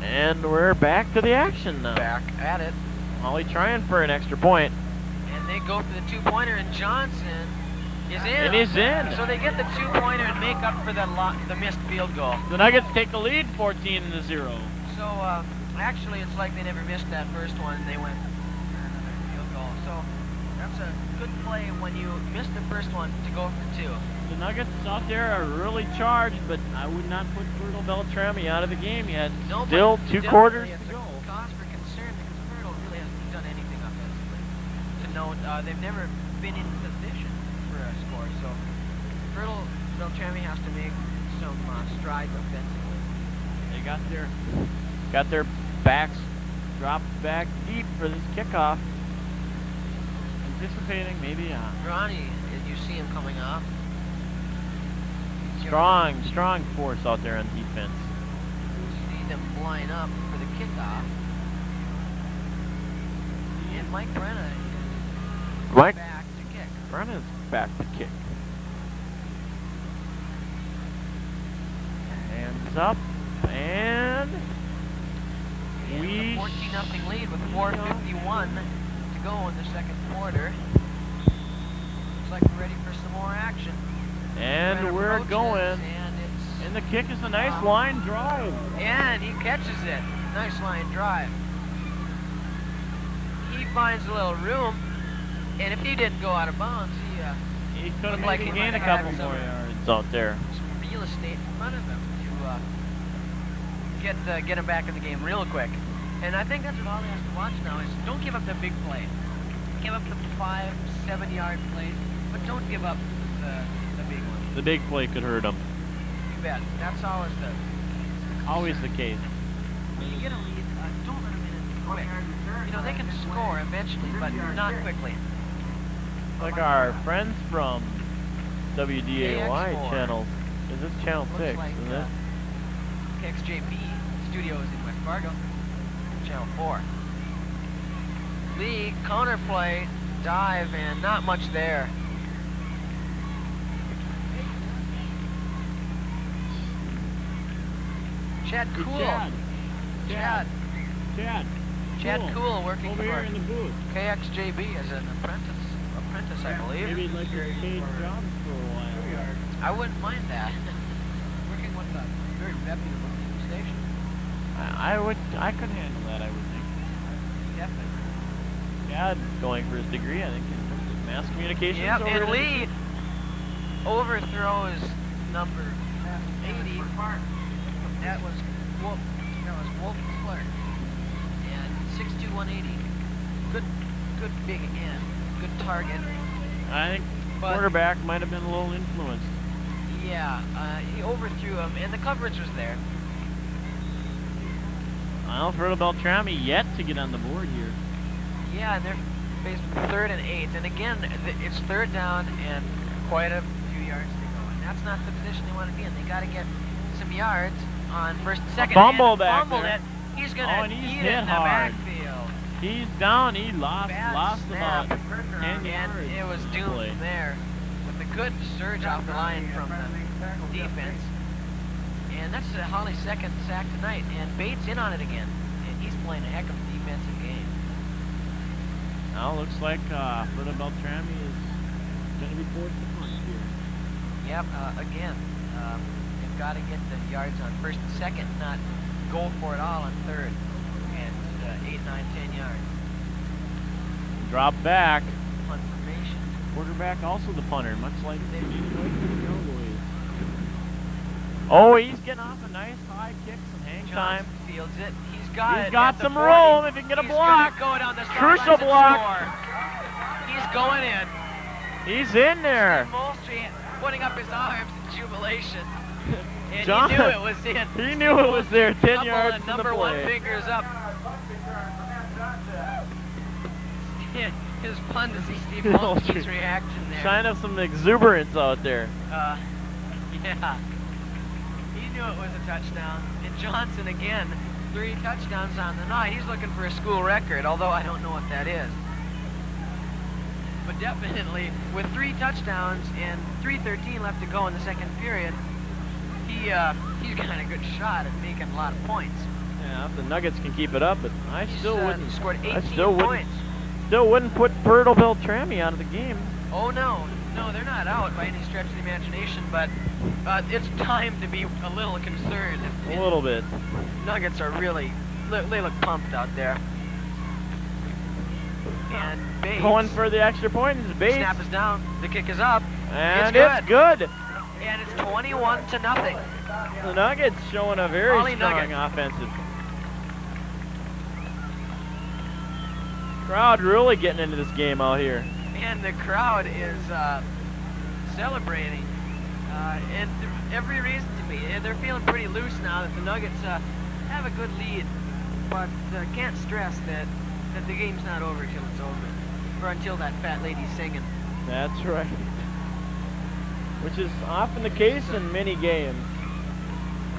And we're back to the action now. Back at it. Hawley trying for an extra point. And they go for the two-pointer, and Johnson is in. And he's in. So they get the two-pointer and make up for the missed field goal. The Nuggets take the lead 14-0. So actually, it's like they never missed that first one, and they went for another field goal. So that's a good play when you miss the first one to go for two. The Nuggets out there are really charged, but I would not put Fertile-Beltrami out of the game yet. No, but Still 2 definitely quarters it's to go. a cause for concern because Fertile really hasn't done anything offensively. To note, they've never been in position for a score, so Fertile-Beltrami has to make some strides offensively. They got their backs dropped back deep for this kickoff. Anticipating maybe a Ronnie, you see him coming off. strong force out there on defense. You see them line up for the kickoff. And Mike Brenna is back to kick. Brenna's back to kick. Hands up, and we 14-0 lead with 4:51 to go in the second quarter. Looks like we're ready for some more action. and Brenna we're approaches, going. And it's And the kick is a nice line drive. and he catches it. Nice line drive. He finds a little room, and if he didn't go out of bounds, He could have Looked like maybe he gained a might have couple had more some- yards out there. some real estate in front of him to get him back in the game real quick. And I think that's what Hawley has to watch now is don't give up the big play. Give up the 5-7 yard plays, but don't give up the big one. The big play could hurt them. You bet. That's Always the case. when you get a lead, don't let them in quick. You know, they can score eventually, but not quickly. Like our friends from WDAY KX4. channel. Is this channel 6, Like, isn't it? KXJP Studios in West Fargo, Channel 4. Lee, counterplay, dive, and not much there. Chad Hey, Cool. Chad Cool working Over for here in the booth. KXJB as an apprentice, I believe. Maybe he'd like to change jobs for a while. I wouldn't mind that. Working with a very reputable station. I could handle that, I would think. Definitely. Chad going for his degree, I think, in mass communications. Yep, over and in- Lee overthrows number 80. That was Wolf Clark. And 6'2", 180. Good big end. Good target. I think But- quarterback might have been a little influenced. Yeah, he overthrew him, and the coverage was there. Well, Fertile-Beltrami yet to get on the board here. Yeah, and they're faced with 3rd and 8. And again, it's 3rd down and quite a few yards to go. And that's not the position they want to be in. They got to get some yards on 1st and 2nd. fumble and back fumbled there. it. He's going Oh, to and he's eat hit it in the hard. backfield. He's down. He lost Bad snap. about 10 yards. And it was doomed play. from there with a good surge off the line from the defense. And that's Hawley's 2nd sack tonight. And Bates in on it again. And he's playing a heck of a defensive game. Now looks like Fertile-Beltrami is going to be forced to punt here. Yep, again, they've got to get the yards on 1st and 2nd, not go for it all on 3rd and 8, 9, 10 yards. Drop back. Punt formation. Quarterback also the punter, much like the Cowboys. Oh, he's getting off a nice high kick, some hang time. Johnson fields it. He's got it. He's got at the some 40. room if he can get a He's block. gonna go down the Crucial sidelines and block. score. He's going in. He's in there. Molstre putting up his arms in jubilation. And John, he knew it was in. He knew it was there, 10 Couple yards of from the number one play. fingers up. His pun to see Steve Molstre's reaction there. Trying up some exuberance out there. Yeah. He knew it was a touchdown. And Johnson again, 3 touchdowns on the night. He's looking for a school record, although I don't know what that is. But definitely, with 3 touchdowns and 3:13 left to go in the 2nd period, he's got a good shot at making a lot of points. Yeah, if the Nuggets can keep it up, but I still wouldn't. He scored 18 wouldn't. points. Still wouldn't put Fertile-Beltrami out of the game. Oh no, they're not out by any stretch of the imagination, but it's time to be a little concerned. A little bit. Nuggets are really, they look pumped out there. And Bates. Going for the extra point is Bates. Snap is down, the kick is up, And it's good. and it's 21-0. The Nuggets showing a very Hawley strong Nugget. offensive. Crowd really getting into this game out here. And the crowd is celebrating, and every reason to be. And they're feeling pretty loose now that the Nuggets have a good lead, but can't stress that the game's not over till it's over, or until that fat lady's singing. That's right. Which is often the case in many games.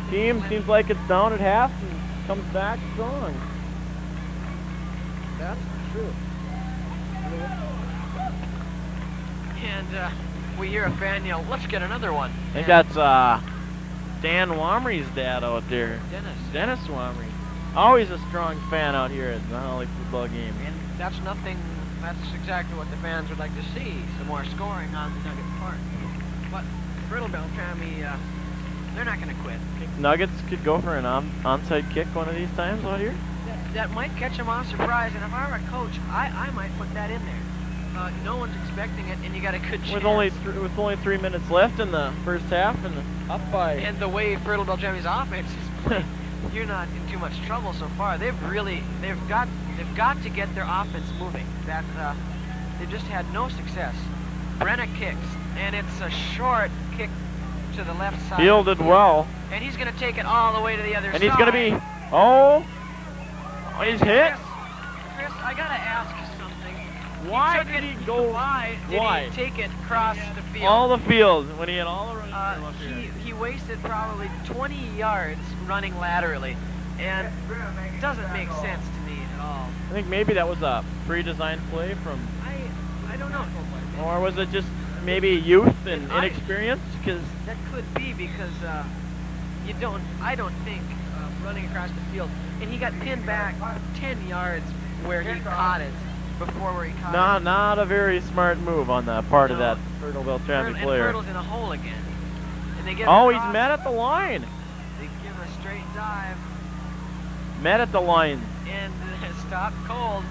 Team seems like it's down at half and comes back strong. That's true. And we hear a fan yell, "Let's get another one." I think And that's Dan Wamry's dad out there. Dennis Wamry. Always a strong fan out here at the Hawley football game. And that's exactly what the fans would like to see, some more scoring on the Nugget part. But Fertile-Beltrami, they're not going to quit. Nuggets could go for an onside kick one of these times out here. That might catch them off surprise, and if I were a coach, I might put that in there. No one's expecting it, and you got a good chance. With only 3 minutes left in the first half, and up by. And the way Fertile-Beltrami's offense is playing, you're not in too much trouble so far. They've got to get their offense moving. They've just had no success. Brenna kicks, and it's a short kick to the left side. Fielded well. And he's going to take it all the way to the other side. And he's going to be. Oh, he's hit. Chris, I got to ask you something. Why did he go? Why did he take it across the field? All the field when he had all the running. He wasted probably 20 yards running laterally, and it doesn't make sense to me at all. I think maybe that was a pre-designed play from. I don't know. Or was it just maybe youth and inexperience? Because that could be because I don't think running across the field, and he got pinned back 10 yards where he caught it before where he caught it. Not a very smart move on the part of that Fertile-Beltrami player. And Fertile's in a hole again. And they get he's met at the line. They give him a straight dive. Met at the line. And stopped cold.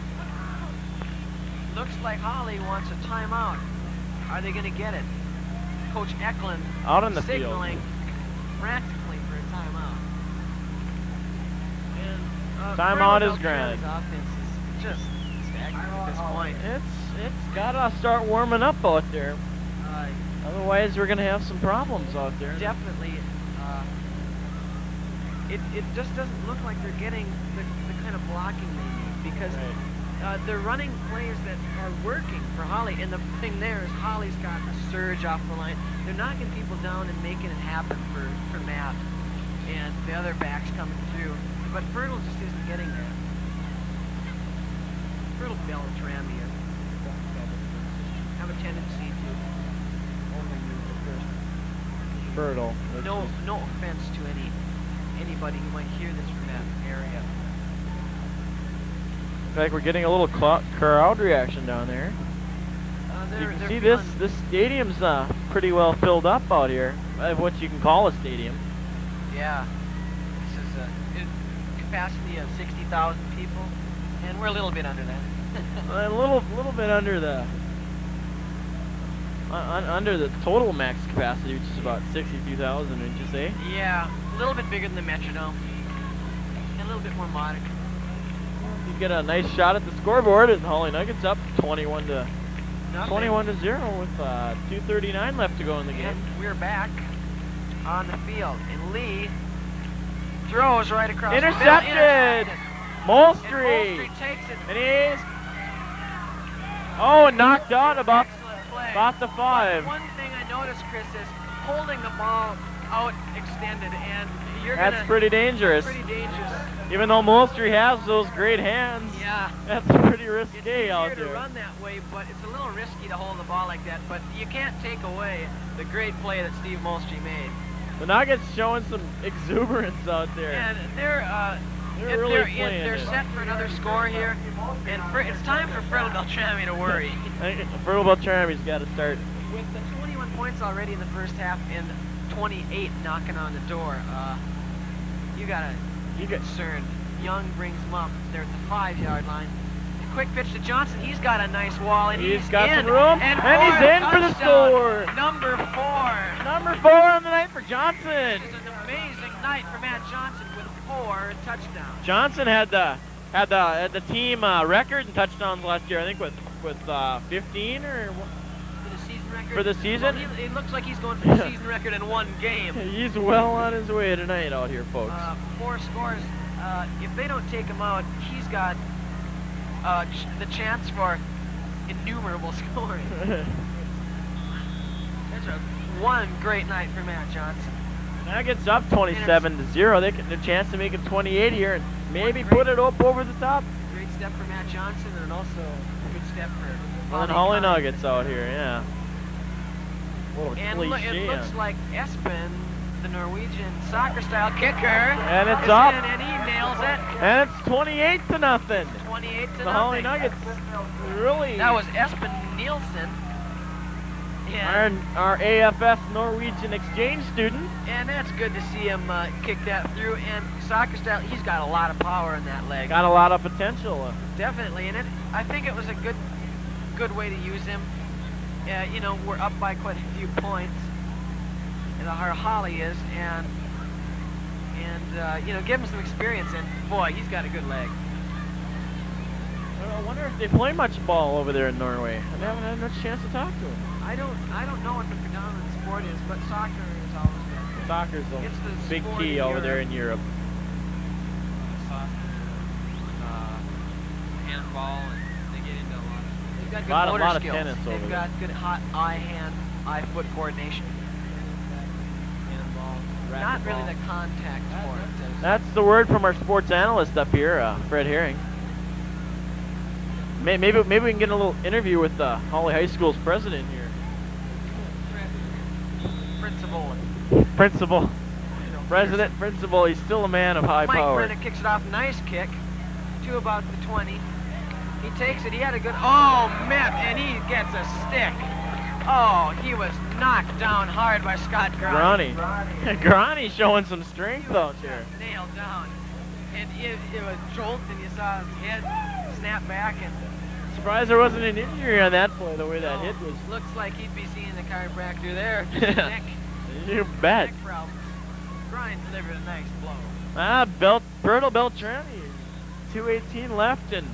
Looks like Hawley wants a timeout. Are they going to get it? Coach Eklund out on the signaling frantically for a timeout. And timeout is granted. Offense is just stagnant at this point. It's gotta start warming up out there. Otherwise, we're gonna have some problems out there. Definitely. It just doesn't look like they're getting the kind of blocking they need because. They're running plays that are working for Hawley, and the thing there is Hawley's got a surge off the line. They're knocking people down and making it happen for Matt and the other backs coming through. But Fertile just isn't getting there. Fertile-Beltrami have a tendency to overuse the first. Fertile. No offense to anybody who might hear this from that area. In fact, we're getting a little crowd reaction down there. You can see this stadium's pretty well filled up out here. What you can call a stadium. Yeah. This is a capacity of 60,000 people, and we're a little bit under that. A little bit under the under the total max capacity, which is about 62,000, would you say? Yeah, a little bit bigger than the Metrodome, and a little bit more modern. You get a nice shot at the scoreboard as Hawley Nuggets up 21 to 0 with 2:39 left to go in the game. And we're back on the field, and Lee throws right across Intercepted! the middle. Molstre! And Molstre takes it. And he's knocked out about the 5. One thing I noticed, Chris, is holding the ball out extended, and that's pretty dangerous. Even though Molstre has those great hands, that's pretty risky out there. It's easier to run that way, but it's a little risky to hold the ball like that. But you can't take away the great play that Steve Molstre made. The Nuggets showing some exuberance out there. And they're set for another score here, and it's time for Fertile-Beltrami to worry. I think Fertile-Beltrami's got to start. With the 21 points already in the first half and 28 knocking on the door, you get concerned. Young brings them up. They're at the 5-yard line. A quick pitch to Johnson. He's got a nice wall, and he's got in. some room, and he's in for the score. Number 4. Number 4 on the night for Johnson. It's an amazing night for Matt Johnson with 4 touchdowns. Johnson had the team record in touchdowns last year. I think with 15 or. For the season? Well, it looks like he's going for the season record in one game. He's well on his way tonight out here, folks. 4 scores. If they don't take him out, he's got the chance for innumerable scoring. That's one great night for Matt Johnson. Nuggets up 27-0. They get a chance to make it 28 here and maybe put it up over the top. Great step for Matt Johnson, and also a good step for Hawley Nuggets out here, yeah. And it looks like Espen, the Norwegian soccer-style kicker, and it's up, and he nails it. And it's 28-0. 28-0. The Hawley Nuggets really. That was Espen Nielsen. Our AFS Norwegian exchange student. And that's good to see him kick that through. And soccer-style, he's got a lot of power in that leg. Got a lot of potential. Definitely, and I think it was a good good way to use him. You know, we're up by quite a few points, and our Hawley is, and you know, give him some experience, and boy, he's got a good leg. I wonder if they play much ball over there in Norway. I haven't had much chance to talk to them. I don't know what the predominant sport is, but soccer is always good. Soccer's It's the the big sport key in over there in Europe. Europe. Soccer, handball, and they get into a lot of. They've got good Lot of- motor lot of skills. tennis over They've there. got good eye-hand, eye-foot coordination. Handball, Not really racquetball. the contact sport. That's the word from our sports analyst up here, Fred Herring. Maybe we can get a little interview with Hawley High School's president here. Principal. Principal, he's still a man of high Mike power. Brennan kicks it off. Nice kick to about the 20. He takes it. He had a good. Oh, man, and he gets a stick. Oh, he was knocked down hard by Scott Grani. Grani showing some strength out there. Nailed down. And it was jolt, and you saw his head snap back, and Surprised there wasn't an injury on that play, the way that hit was. looks like he'd be seeing the chiropractor there. Neck You bet. problems. Grani delivered a nice Ah, blow. Fertile-Beltrami. 2:18 left and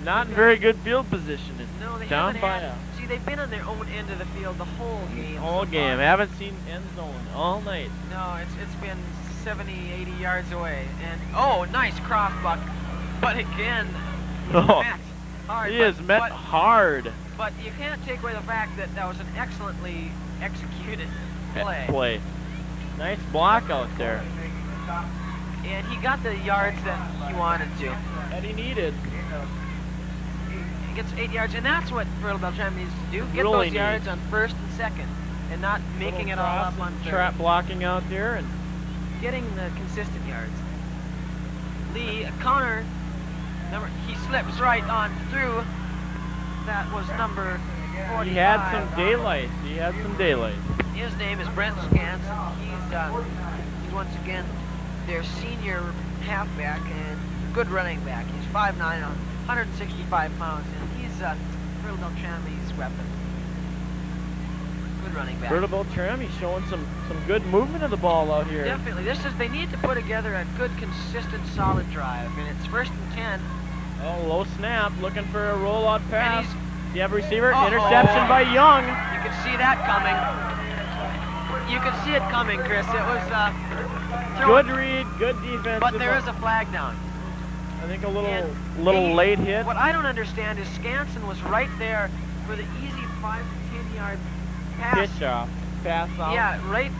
not in very good field position. And No, they down haven't by had. See, they've been on their own end of the field the whole game. whole so game. far. Haven't seen end zone all night. No, it's been 70, 80 yards away. And oh, nice cross buck. But again, Oh, met hard. he is met hard. But you can't take away the fact that that was an excellently executed play. Nice block out there. And he got the yards that he wanted to. That he needed. He gets 8 yards, and that's what Fertile-Beltrami needs to do. Get Really those yards needs. on first and second, and not making it Little all up cross on and third. trap blocking out there, and Getting the consistent yards. Lee, a counter. He slips right on through. That was number 45. he had some daylight. His name is Brent Skansen. He's once again their senior halfback and good running back. He's 5'9", 165 pounds, and he's Fertile-Beltrami's weapon. Good running back. Fertile-Beltrami showing some good movement of the ball out here. Definitely. They need to put together a good, consistent, solid drive, and it's 1st and 10. Oh, low snap, looking for a rollout pass. he's- Do you have a receiver? Uh-oh. Interception by Young. You could see that coming. You could see it coming, Chris. It was Good read, good defense. but there is a flag down. I think a little And late hit. What I don't understand is Skansen was right there for the easy 5 to 10 yard pass. Pitch off, pass out. Yeah, right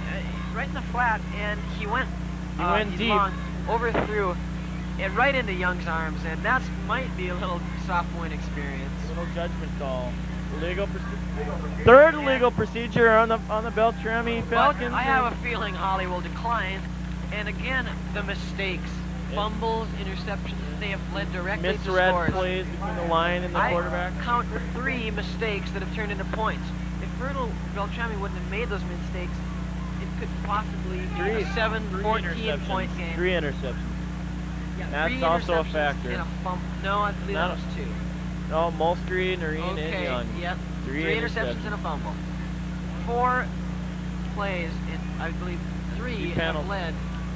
in the flat, and he went. Went deep. Long, overthrew, and right into Young's arms, and that might be a little soft point experience. Little judgment call. Third legal procedure on the Beltrami Well, Falcons. I have a feeling Hawley will decline, and again the mistakes, fumbles, interceptions, they have led directly to misread scores. plays between the line and the quarterback. I count 3 mistakes that have turned into points. If Fertile-Beltrami wouldn't have made those mistakes, it could possibly be a 7-14 point game. 3 interceptions. Yeah, That's 3 also a interceptions factor. and a no, I believe Not that was 2. Oh, Molstre, Noreen, and Okay, Young. yep. 3 3 interceptions and a fumble. 4 plays, and I believe 3 have penalties. led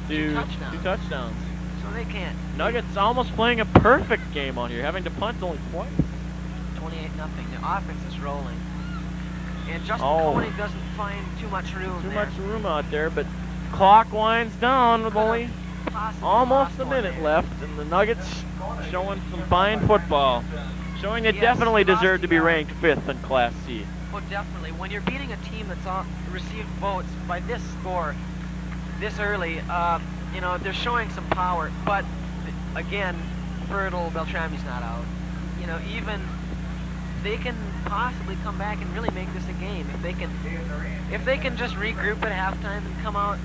to Two touchdowns. touchdowns. So they can't. Nuggets almost playing a perfect game on here, having to punt only twice. 28-0. The offense is rolling. And Justin Oh. Koenig doesn't find too much room Too there. much room out there, but clock winds down with only Possibly almost lost a one minute there. left, and the Nuggets showing some fine football. Showing they Yes, definitely deserve to be lost the ranked 5th in Class C. Oh, definitely. When you're beating a team that's received votes by this score, this early, you know, they're showing some power. But again, Fertile-Beltrami's not out. You know, even they can possibly come back and really make this a game if they can just regroup at halftime and come out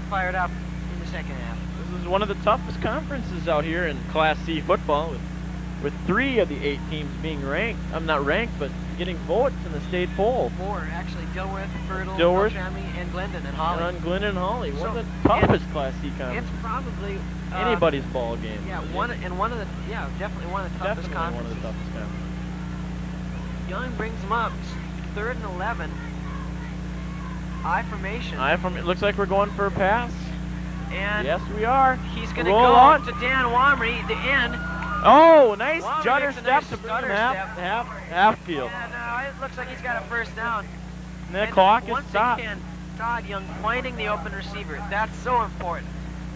fired up in the second half. This is one of the toughest conferences out here in Class C football, with 3 of the 8 teams being ranked. I'm not ranked, but getting votes in the state poll. 4, actually, Dilworth, Fertile, Dilworth, Beltrami, and Glendon and Hawley. On Glenn and Hawley, one of So, the toughest Class C conferences. It's probably Anybody's ball game. Yeah, definitely one of the toughest Definitely one conferences. of the toughest conferences. Young brings him up. 3rd and 11. I formation. It looks like we're going for a pass. And yes, we are. he's going to Roll go on. to Dan Wamry, the end. Oh, nice Wamry judder makes a step nice to bring stutter him step. half field. And it looks like he's got a first down. And the And clock is once stopped. again, Todd Young finding the open receiver. That's so important.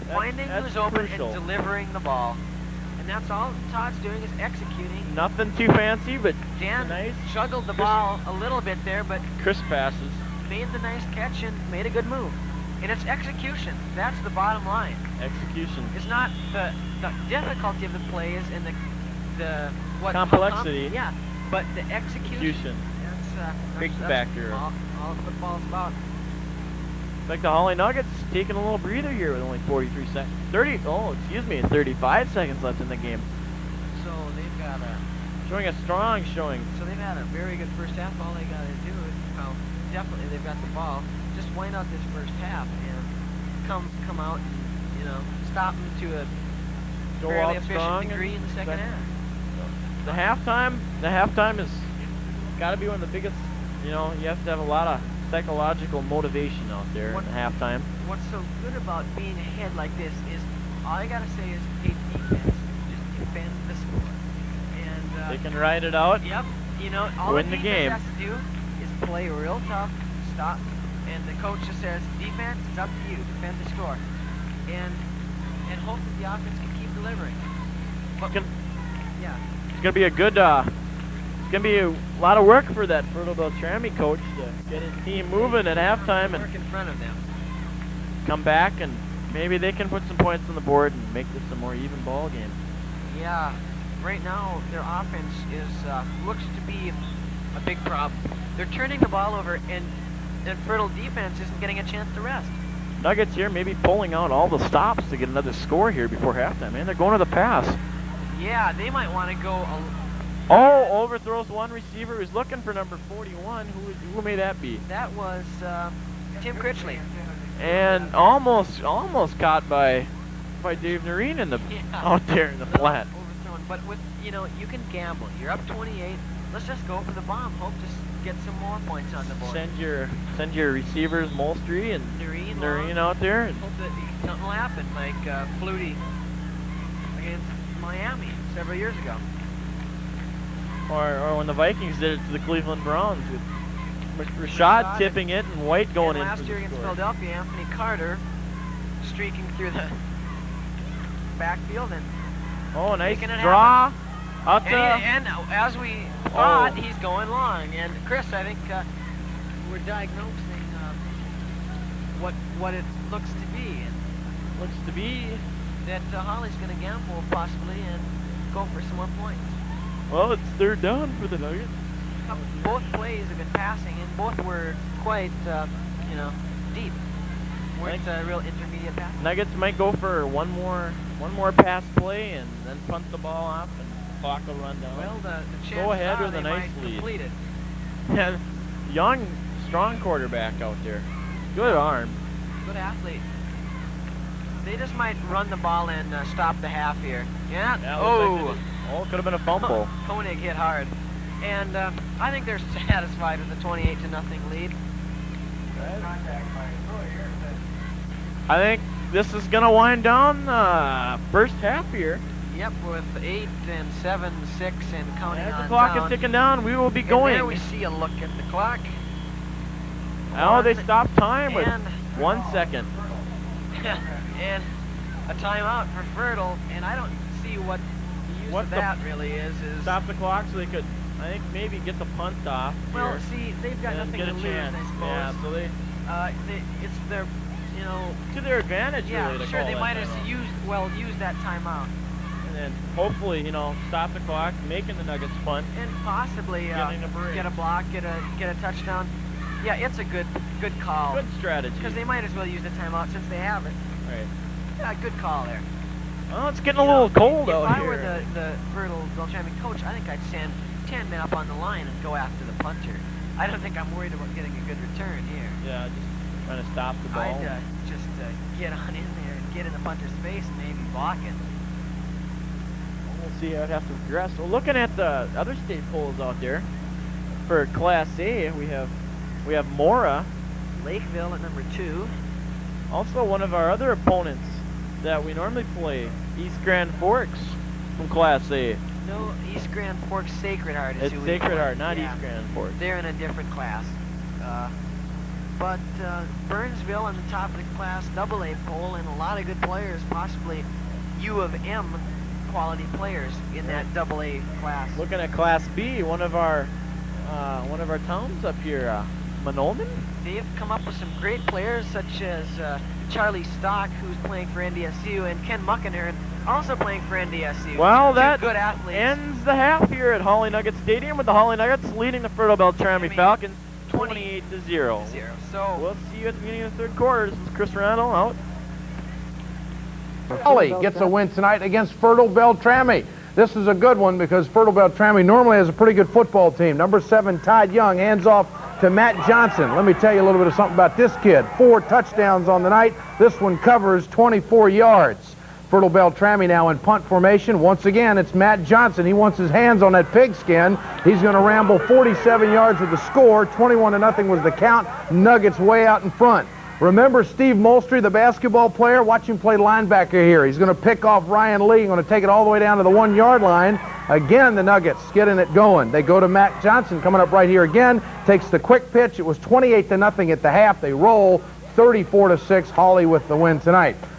Finding That's who's open crucial. and delivering the ball. And that's all Todd's doing is executing. Nothing too fancy, but Dan nice, juggled the ball a little bit there, but crisp passes. made the nice catch and made a good move. And it's execution. That's the bottom line. Execution. It's not the difficulty of the plays and the what Complexity. yeah, but the execution. That's Big that's factor. All football's about. Like the Hawley Nuggets taking a little breather here with only 43 seconds. 35 seconds left in the game. So they've got Showing a strong showing. So they've had a very good first half. All they got to do is, well, definitely they've got the ball. Just wind out this first half and come out and, stop them to a Go fairly out efficient strong degree in the second half. The halftime is got to be one of the biggest. You have to have a lot of psychological motivation out there in the halftime. What's so good about being ahead like this is all you got to say is, hey, defense, just defend the score. And They can ride it out. Yep. All Win the the defense game. has to do is play real tough, stop, and the coach just says, defense, it's up to you, defend the score, and hope that the offense can keep delivering. But, yeah. It's gonna be a good. It's gonna be a lot of work for that Fertile-Beltrami coach to get his team moving at halftime Work and in front of them. come back, and maybe they can put some points on the board and make this a more even ball game. Yeah. Right now, their offense looks to be a big problem. They're turning the ball over, and Fertile defense isn't getting a chance to rest. Nuggets here maybe pulling out all the stops to get another score here before halftime. Man, they're going to the pass. Yeah, they might want to go. Oh, overthrows one receiver who's looking for number 41. Who may that be? That was Tim Critchley. And almost caught by Dave Noreen out there in the flat. Overthrown. But with you can gamble. You're up 28. Let's just go for the bomb. Hope to get some more points on the board. Send your receivers Molstre and Noreen out there. And hope that something will happen, like Flutie against Miami several years ago. Or when the Vikings did it to the Cleveland Browns with Rashad tipping it and White going in last for year the against score. Philadelphia, Anthony Carter streaking through the backfield and nice making it draw. Out and as we thought, he's going long. And Chris, I think we're diagnosing what it looks to be. And looks to be that Hawley's going to gamble possibly and go for some more points. Well, it's 3rd down for the Nuggets. Both plays have been passing, and both were quite, deep. Weren't real intermediate passes. Nuggets might go for one more pass play and then punt the ball off and clock will run down. Well, the chances go ahead are with a they nice might lead. complete it. Yeah, young, strong quarterback out there. Good arm. Good athlete. They just might run the ball and stop the half here. Yeah. Could have been a fumble. Koenig hit hard. And I think they're satisfied with the 28-0 lead. I think this is going to wind down first half here. Yep, with 8 and 7, 6 and counting As on the clock down. is ticking down, we will be And going. there we see a look at the clock. Oh, they stopped time with And 1 second. and a timeout for Fertile, and I don't see what the use of that really is. Stop the clock so they could, I think, maybe get the punt off. Well, here see, they've got and nothing get to a lose, chance. I suppose. Yeah, so It's their, to their advantage, yeah, really. To sure, call they that might timeout. have used that timeout. And then hopefully, stop the clock, making the Nuggets punt. And possibly Getting a break. get a block, get a touchdown. Yeah, it's a good call. Good strategy. Because they might as well use the timeout since they have it. Right. Yeah, good call there. Well, it's getting a little cold out If I here. were the Fertile-Beltrami coach, I think I'd send 10 men up on the line and go after the punter. I don't think I'm worried about getting a good return here. Yeah, just trying to stop the ball. I'd just get on in there and get in the punter's face and maybe block it. We'll see how it has to progress. Well, looking at the other state polls out there, for Class A, we have Mora, Lakeville at number 2. also one of our other opponents that we normally play, East Grand Forks from Class A. No, East Grand Forks Sacred Heart is It's who we Sacred play. Heart, not Yeah. East Grand Forks. They're in a different class. But Burnsville on the top of the Class AA poll, and a lot of good players, possibly U of M quality players in that AA class. Looking at Class B, one of our towns up here, Manolman. They've come up with some great players, such as Charlie Stock, who's playing for NDSU, and Ken Muckenhern, also playing for NDSU. Well, Two that good athletes. ends the half here at Hawley Nugget Stadium, with the Hawley Nuggets leading the Fertile-Beltrami Falcons 28-0. So We'll see you at the beginning of the third quarter. This is Chris Randall out. Hawley gets a win tonight against Fertile-Beltrami. This is a good one because Fertile-Beltrami normally has a pretty good football team. Number 7, Todd Young, hands off to Matt Johnson. Let me tell you a little bit of something about this kid. 4 touchdowns on the night. This one covers 24 yards. Fertile-Beltrami now in punt formation. Once again, it's Matt Johnson. He wants his hands on that pigskin. He's going to ramble 47 yards with the score. 21-0 was the count. Nuggets way out in front. Remember Steve Molstre, the basketball player? Watch him play linebacker here. He's going to pick off Ryan Lee. Going to take it all the way down to the 1-yard line. Again, the Nuggets getting it going. They go to Matt Johnson coming up right here again. Takes the quick pitch. It was 28-0 at the half. They roll 34-6. Hawley with the win tonight.